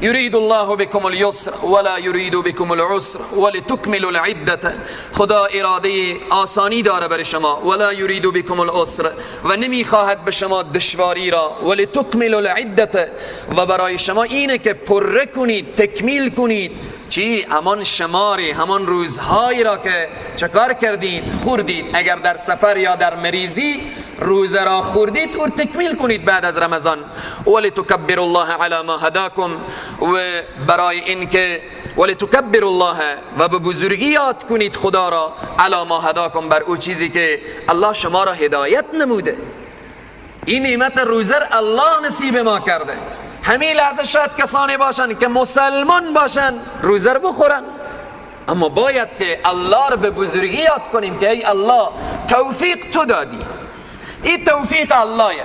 یرید الله بكم اليسر ولا یرید بكم العسر ولتکملوا العدة، خدا اراده آسانی داره برای شما، ولا یرید بكم العسر، و نمیخواهد به شما دشواری را، ولتکملوا العدة، و برای شما اینه که پره کنید، تکمیل کنید چی؟ همان شماری، همان روزهایی را که چکار کردید؟ خوردید. اگر در سفر یا در مریضی روزه را خوردید او تکمیل کنید بعد از رمضان. ولتکبروا الله علی ما هداکم، و برای اینکه ولتکبر الله، و به بزرگی یاد کنید خدا را، علی ما هداکم، بر او چیزی که الله شما را هدایت نموده. این نعمت روزه الله نصیب ما کرده. همین لحظه شاید کسانی باشن که مسلمان باشن روزه رو بخورن، اما باید که الله رو به بزرگی یاد کنیم که ای الله توفیق تو دادی، این توفیق اللهه.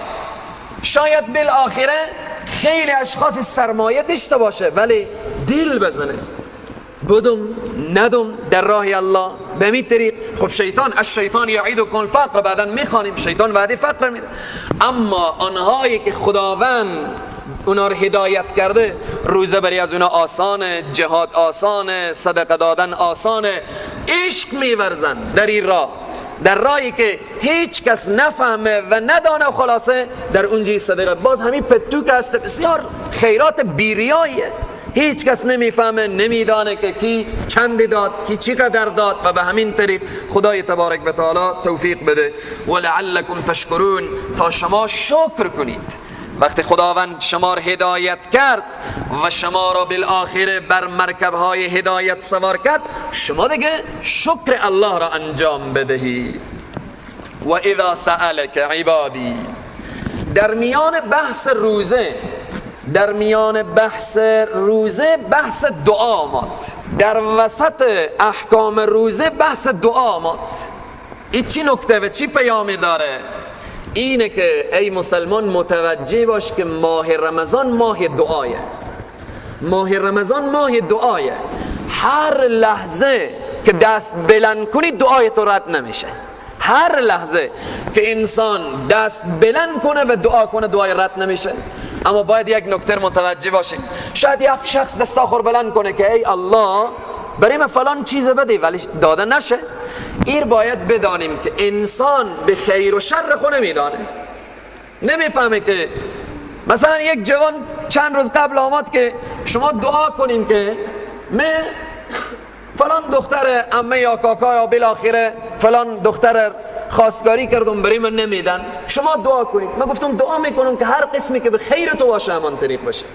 شاید بالاخره خیلی اشخاص سرمایه داشته باشه ولی دل بزنه بدم ندم در راه الله به همین طریق. خب الشیطان یعیدکم الفقر، بعدا میخوانیم شیطان وعده فقر میده. اما آنهایی که خداوند اونا رو هدایت کرده، روزه بری از اونا آسانه، جهاد آسانه، صدقه دادن آسانه، عشق میورزن در این راه، در راهی که هیچ کس نفهمه و ندانه، خلاصه در اونجی صدقه. باز همین پتو که است بسیار خیرات بیریاییه، هیچ کس نمیفهمه، نمیدانه که کی چند داد، کی چقدر داد، و به همین طریق خدای تبارک و تعالی توفیق بده. ولعلکم تشکرون، تا شما شکر کنید. وقتی خداوند شما را هدایت کرد و شما را بالاخره بر مرکب‌های هدایت سوار کرد، شما دیگه شکر الله را انجام بدهید. و اذا سألك عبادی، در میان بحث روزه بحث دعا آمد، در وسط احکام روزه بحث دعا آمد. این چی نکته و چی پیامی داره؟ اینه که ای مسلمان متوجه باش که ماه رمضان ماه دعایه. ماه رمضان ماه دعایه. هر لحظه که دست بلند کنی دعای تو رد نمیشه. هر لحظه که انسان دست بلند کنه و دعا کنه دعای رد نمیشه. اما باید یک نکته متوجه باشید. شاید یک شخص دستاخر بلند کنه که ای الله برای من فلان چیز بده ولی داده نشه. این باید بدانیم که انسان به خیر و شر خود نمیدانه، نمیفهمه که مثلا یک جوان چند روز قبل آمد که شما دعا کنیم که من فلان دختر عمه یا کاکا یا بالاخره فلان دختر خواستگاری کردم برای من نمیدن، شما دعا کنید. من گفتم دعا میکنم که هر قسمی که به خیر تو باشه همان طریق باشه،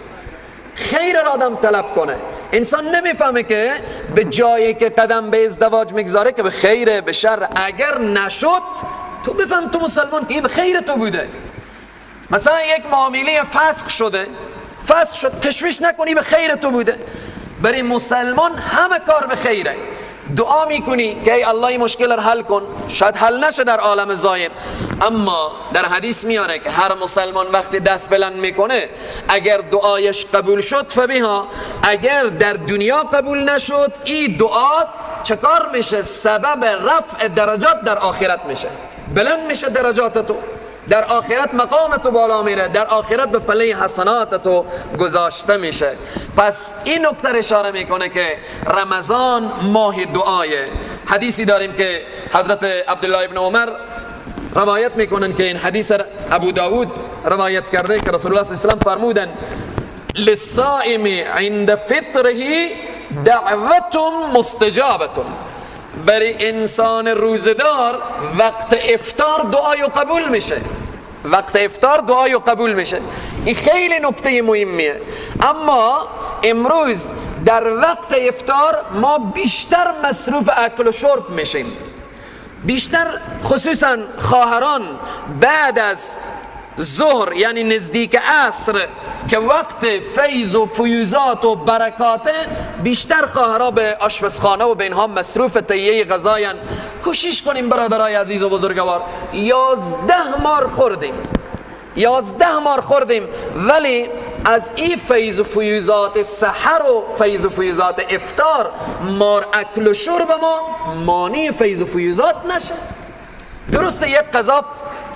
خیر را آدم طلب کنه. انسان نمیفهمه که به جایی که قدم به ازدواج میگذاره که به خیره به شر. اگر نشد تو بفهم تو مسلمان که این به خیر تو بوده، مثلا یک معامله فسخ شده، فسخ شد، تشویش نکنی، به خیر تو بوده. برای مسلمان همه کار به خیره. دعا میکنی که ای الله این مشکل رو حل کن، شاید حل نشه در عالم ظاهر، اما در حدیث میاره که هر مسلمان وقتی دست بلند میکنه اگر دعایش قبول شد فبها، اگر در دنیا قبول نشد این دعا چکار میشه؟ سبب رفع درجات در آخرت میشه، بلند میشه درجات تو در آخرت، مقام تو بالا میره، در آخرت به پله حسنات تو گذاشته میشه. پس این نکته اشاره میکنه که رمضان ماه دعایه. حدیثی داریم که حضرت عبدالله ابن عمر روایت میکنن که این حدیث ابو داود روایت کرده که رسول الله صلی الله علیه و سلم فرمودن للصائم عند فطره دعوت مستجابه، برای انسان روزدار وقت افطار دعای قبول میشه، وقت افطار دعای قبول میشه. این خیلی نکته مهمیه. اما امروز در وقت افطار ما بیشتر مصروف اکل و شرب میشیم، بیشتر خصوصا خواهران بعد از ظهر یعنی نزدیک عصر که وقت فیض و فیوزات و برکاته، بیشتر خواهرها به آشپزخانه و به اینها مصروف تهیه غذاین. کوشش کنیم برادرای عزیز و بزرگوار، 11 مار خوردیم ولی از این فیض و فیوزات سحر و فیض و فیوزات افطار مار اکل و شرب ما مانع فیض و فیوزات نشه. درسته یک غذا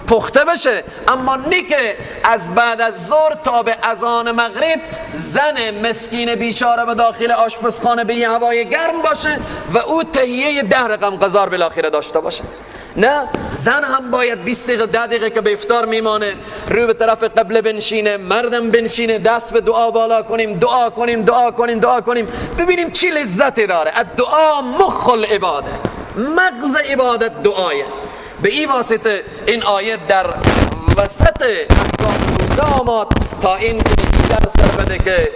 پخته بشه، اما نه که از بعد از ظهر تا به اذان مغرب زن مسکین بیچاره به داخل آشپزخانه به هوای گرم باشه و او تهیه 10 رقم غذا بالاخره داشته باشه. نه، زن هم باید 20 دقیقه 10 دقیقه که به افطار میمانه رو به طرف قبله بنشینه، مردم بنشینه، دست به دعا بالا کنیم، دعا کنیم دعا کنیم دعا کنیم، ببینیم چی لذتی داره. الدعا مخ العباده، مغز عبادت دعایه. به این واسطه این آیت در وسط احکام روزه آمد تا این درس بده که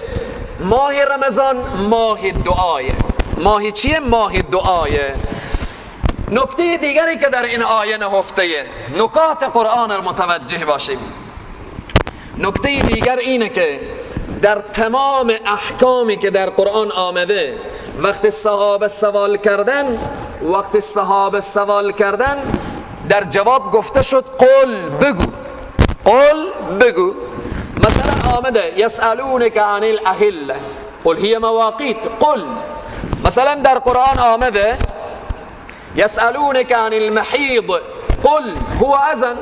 ماه رمضان ماه دعایه. ماه چیه؟ ماه دعایه. نکته دیگری که در این آیه نهفته، نکات قرآن رو متوجه باشیم. نکته دیگر اینه که در تمام احکامی که در قرآن آمده وقت صحابه سوال کردن در جواب گفته شد قل بگو. مثلا آمده یسألونک عن الاهله قل هی مواقیت قل. مثلا در قرآن آمده یسألونک عن المحیض قل هو اذن.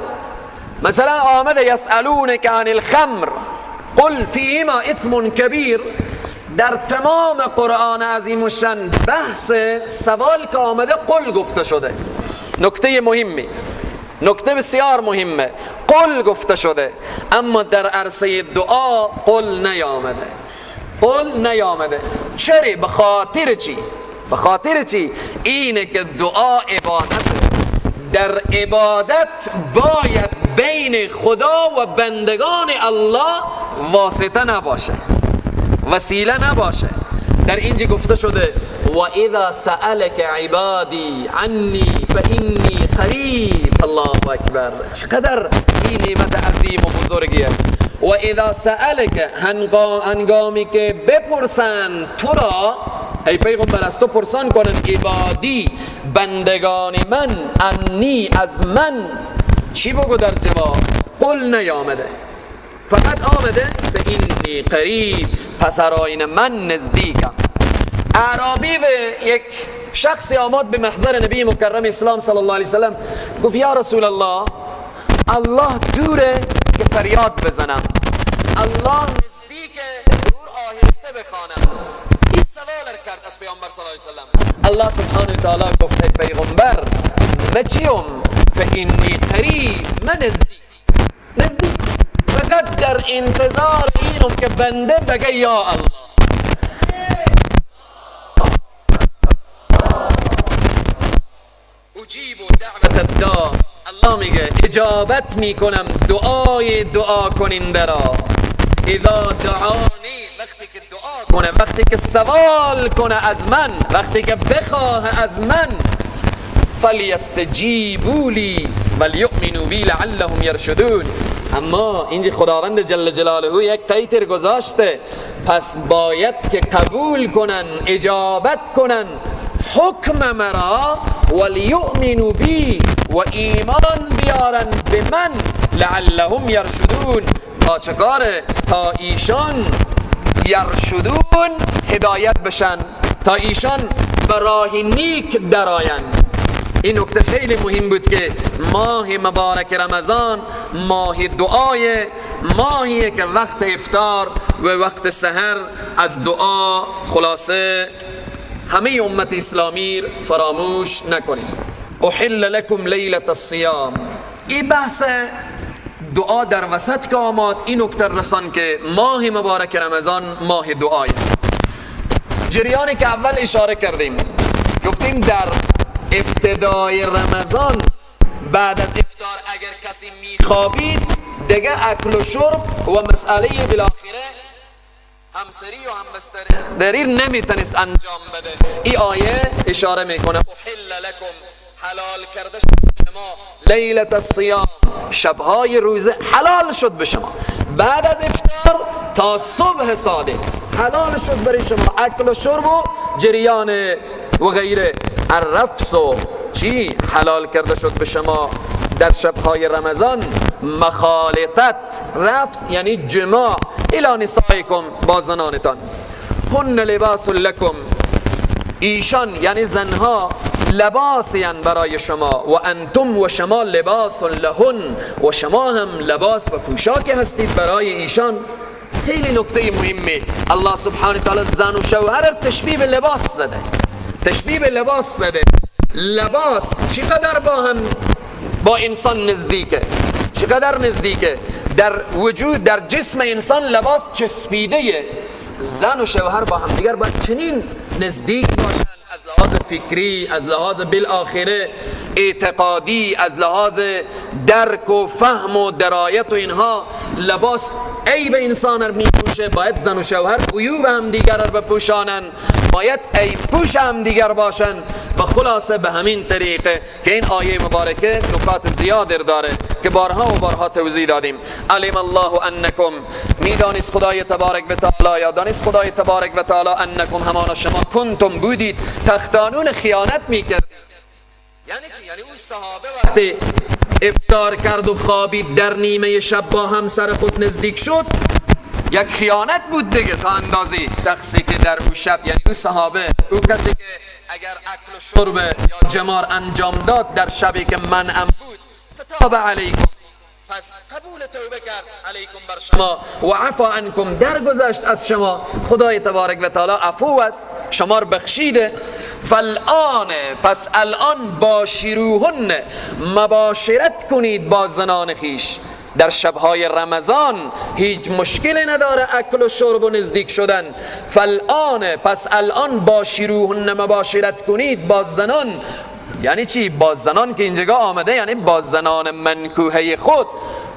مثلا آمده یسألونک عن الخمر قل فیهما اثم کبیر. در تمام قرآن عظیم و شان بحث سوال که آمده قل گفته شده. نکته مهمی، نکته بسیار مهمه، قل گفته شده، اما در عرصه دعا قل نیامده. چرا؟ به خاطر چی؟ اینه که دعا عبادت، در عبادت باید بین خدا و بندگان الله واسطه نباشه، وسیله نباشه. در اینجا گفته شده و اذا سألك عبادی عنی فإنی قریب. الله اکبر، چقدر این نعمت عظیم و بزرگیه. و اذا سألك، هنگامی که بپرسن تو را ای پیغمبر، از تو پرسان کنن عبادی بندگان من، عنی از من، چی بگو در جواب؟ قل نیامده، فقط آمده فإنی قریب، پس آیین من نزدیکم. اعرابی و یک شخصی آمد به محضر نبی مکرم اسلام صلی الله علیه وسلم، گفت یا رسول الله، الله دوره که فریاد بزنم، الله نزدیکه دور آهسته بخوانم. این سوال کرد از پیامبر صلی الله علیه وسلم. الله سبحانه و تعالی گفت ای پیغمبر مچیم فإنی قریب، من نزدیک، فقط در انتظار اینم که بنده بگه یا الله. اجیب دعوت الداع، الله میگه اجابت میکنم دعا کننده را. اذا دعانی، وقتی که دعا کنه، وقتی که سوال کنه از من، وقتی که بخواه از من، فلیستجیبوا لی ولیؤمنوا بی لعلهم یرشدون، اما اینجا خداوند جل جلاله یک تایتر گذاشته، پس باید که قبول کنن، اجابت کنن حکم مرا، ولیؤمنوا بی، و ایمان بیارن به من، لعلهم یرشدون، تا چکاره؟ تا ایشان یرشدون هدایت بشن، تا ایشان به راه نیک درآین. این نکته خیلی مهم بود که ماه مبارک رمضان ماه دعای، ماهیه که وقت افطار و وقت سحر از دعا خلاصه همه امت اسلامی فراموش نکنیم. احل لکم لیلة الصیام، این بحث دعا در وسط که آمد، این نکته رسان که ماه مبارک رمضان ماه دعای. جریانی که اول اشاره کردیم، گفتیم در ابتدای رمضان بعد از افطار اگر کسی میخوابید دیگه اکل و شرب و مسئله بالاخره همسری و همبستری نمیتونست انجام بده. این آیه اشاره میکنه احل لکم، حلال کرده شد شما، لیلة الصیام، شبهای روزه حلال شد به شما، بعد از افطار تا صبح صادق حلال شد برای شما اکل و شرب و جریان و غیره. الرفث و چی حلال کرده شد به شما در شبهای رمضان؟ مخالطت، رفث یعنی جماع، الی نسائکم، با زنانتان. هن لباس لکم، ایشان یعنی زنها لباسیان برای شما، و انتم و شما لباس لهن، و شما هم لباس و پوشاک هستید برای ایشان. خیلی نکته مهمه، الله سبحانه تعالی زن و شوهر تشبیه به لباس زده، تشبیه به لباس زده. لباس چقدر با انسان نزدیکه، چقدر نزدیکه در وجود، در جسم انسان لباس چسبیده. زن و شوهر با هم دیگر باید چنین نزدیک باشن، از لحاظ فکری، از لحاظ بالاخره اعتقادی، از لحاظ درک و فهم و درایت و اینها. لباس عیب انسان رو میپوشه، باید زن و شوهر عیوب هم دیگر رو بپوشانن، باید عیب پوش هم دیگر باشن. و خلاصه به همین طریقه که این آیه مبارکه نکات زیادی داره که بارها و بارها توضیح دادیم. علم الله انکم، میدانست خدای تبارک و تعالی، یا دانست خدای تبارک و تعالی، انکم همان شما، کنتم بودید، تختانون خیانت میکردید. یعنی چی؟ یعنی اون صحابه وقتی افطار کرد و خوابید در نیمه شب با همسر خود نزدیک شد، یک خیانت بود دیگه تا اندازی شخصی که در اون شب، یعنی اون صحابه، اون کسی که اگر اکل و شرب یا جمار انجام داد در شبی که منعم بود، فتاب علیکم، پس قبول توبه کرد، علیکم بر شما، و عفا عنکم، درگذشت از شما. خدای تبارک و تعالی عفو است، شما رو بخشیده. فالآن، پس الان باشروهن، مباشرت کنید با زنان خیش در شبهای رمضان، هیچ مشکلی نداره اکل و شرب و نزدیک شدن. فالآن، پس الان باشروهن، مباشرت کنید با زنان. یعنی چی؟ با زنان که اینجا آمده یعنی با زنان منکوحه خود.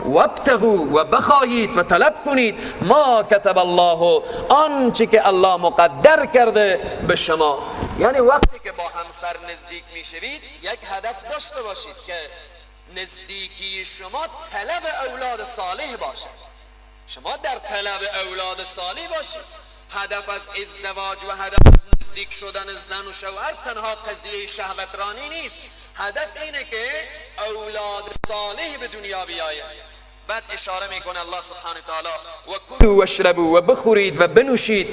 وابتغوا، و بخواهید و طلب کنید، ما کتب الله، آنچه که الله مقدر کرده به شما. یعنی وقتی که با همسر نزدیک میشوید یک هدف داشته باشید که نزدیکی شما طلب اولاد صالح باشد، شما در طلب اولاد صالح باشید. هدف از ازدواج و هدف از نزدیک شدن زن و شوهر تنها قضیه شهوترانی نیست، هدف اینه که اولاد صالح به دنیا بیاید. بعد اشاره میکنه الله سبحانه تعالی و کلوا واشربوا، و بخورید و بنوشید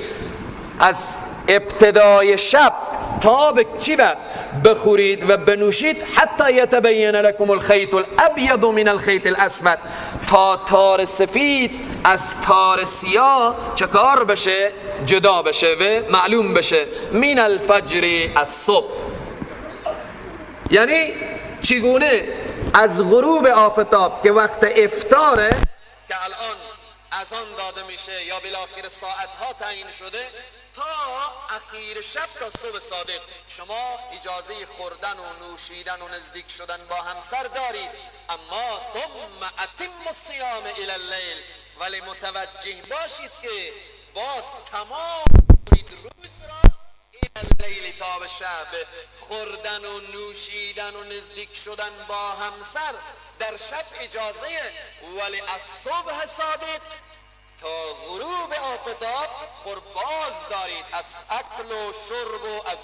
از ابتدای شب تا به چی بعد؟ بخورید و بنوشید حتی یتبین لکم الخیط الابیض من الخیط الاسود، تا تار سفید از تار سیاه چه کار بشه؟ جدا بشه و معلوم بشه. من الفجر، از صبح. یعنی چگونه؟ از غروب آفتاب که وقت افطاره که الان اذان داده میشه یا بالاخره ساعتها تعیین شده، تا اخیر شب تا صبح صادق شما اجازه خوردن و نوشیدن و نزدیک شدن با همسر دارید. اما ثم اتم الصیام الی اللیل، ولی متوجه باشید که باز تمام روز را الی اللیل، تا انتصاب شب، خوردن و نوشیدن و نزدیک شدن با همسر در شب اجازه، ولی از صبح صادق تا غروب آفتاب قرباز دارید از اکل و شرب و از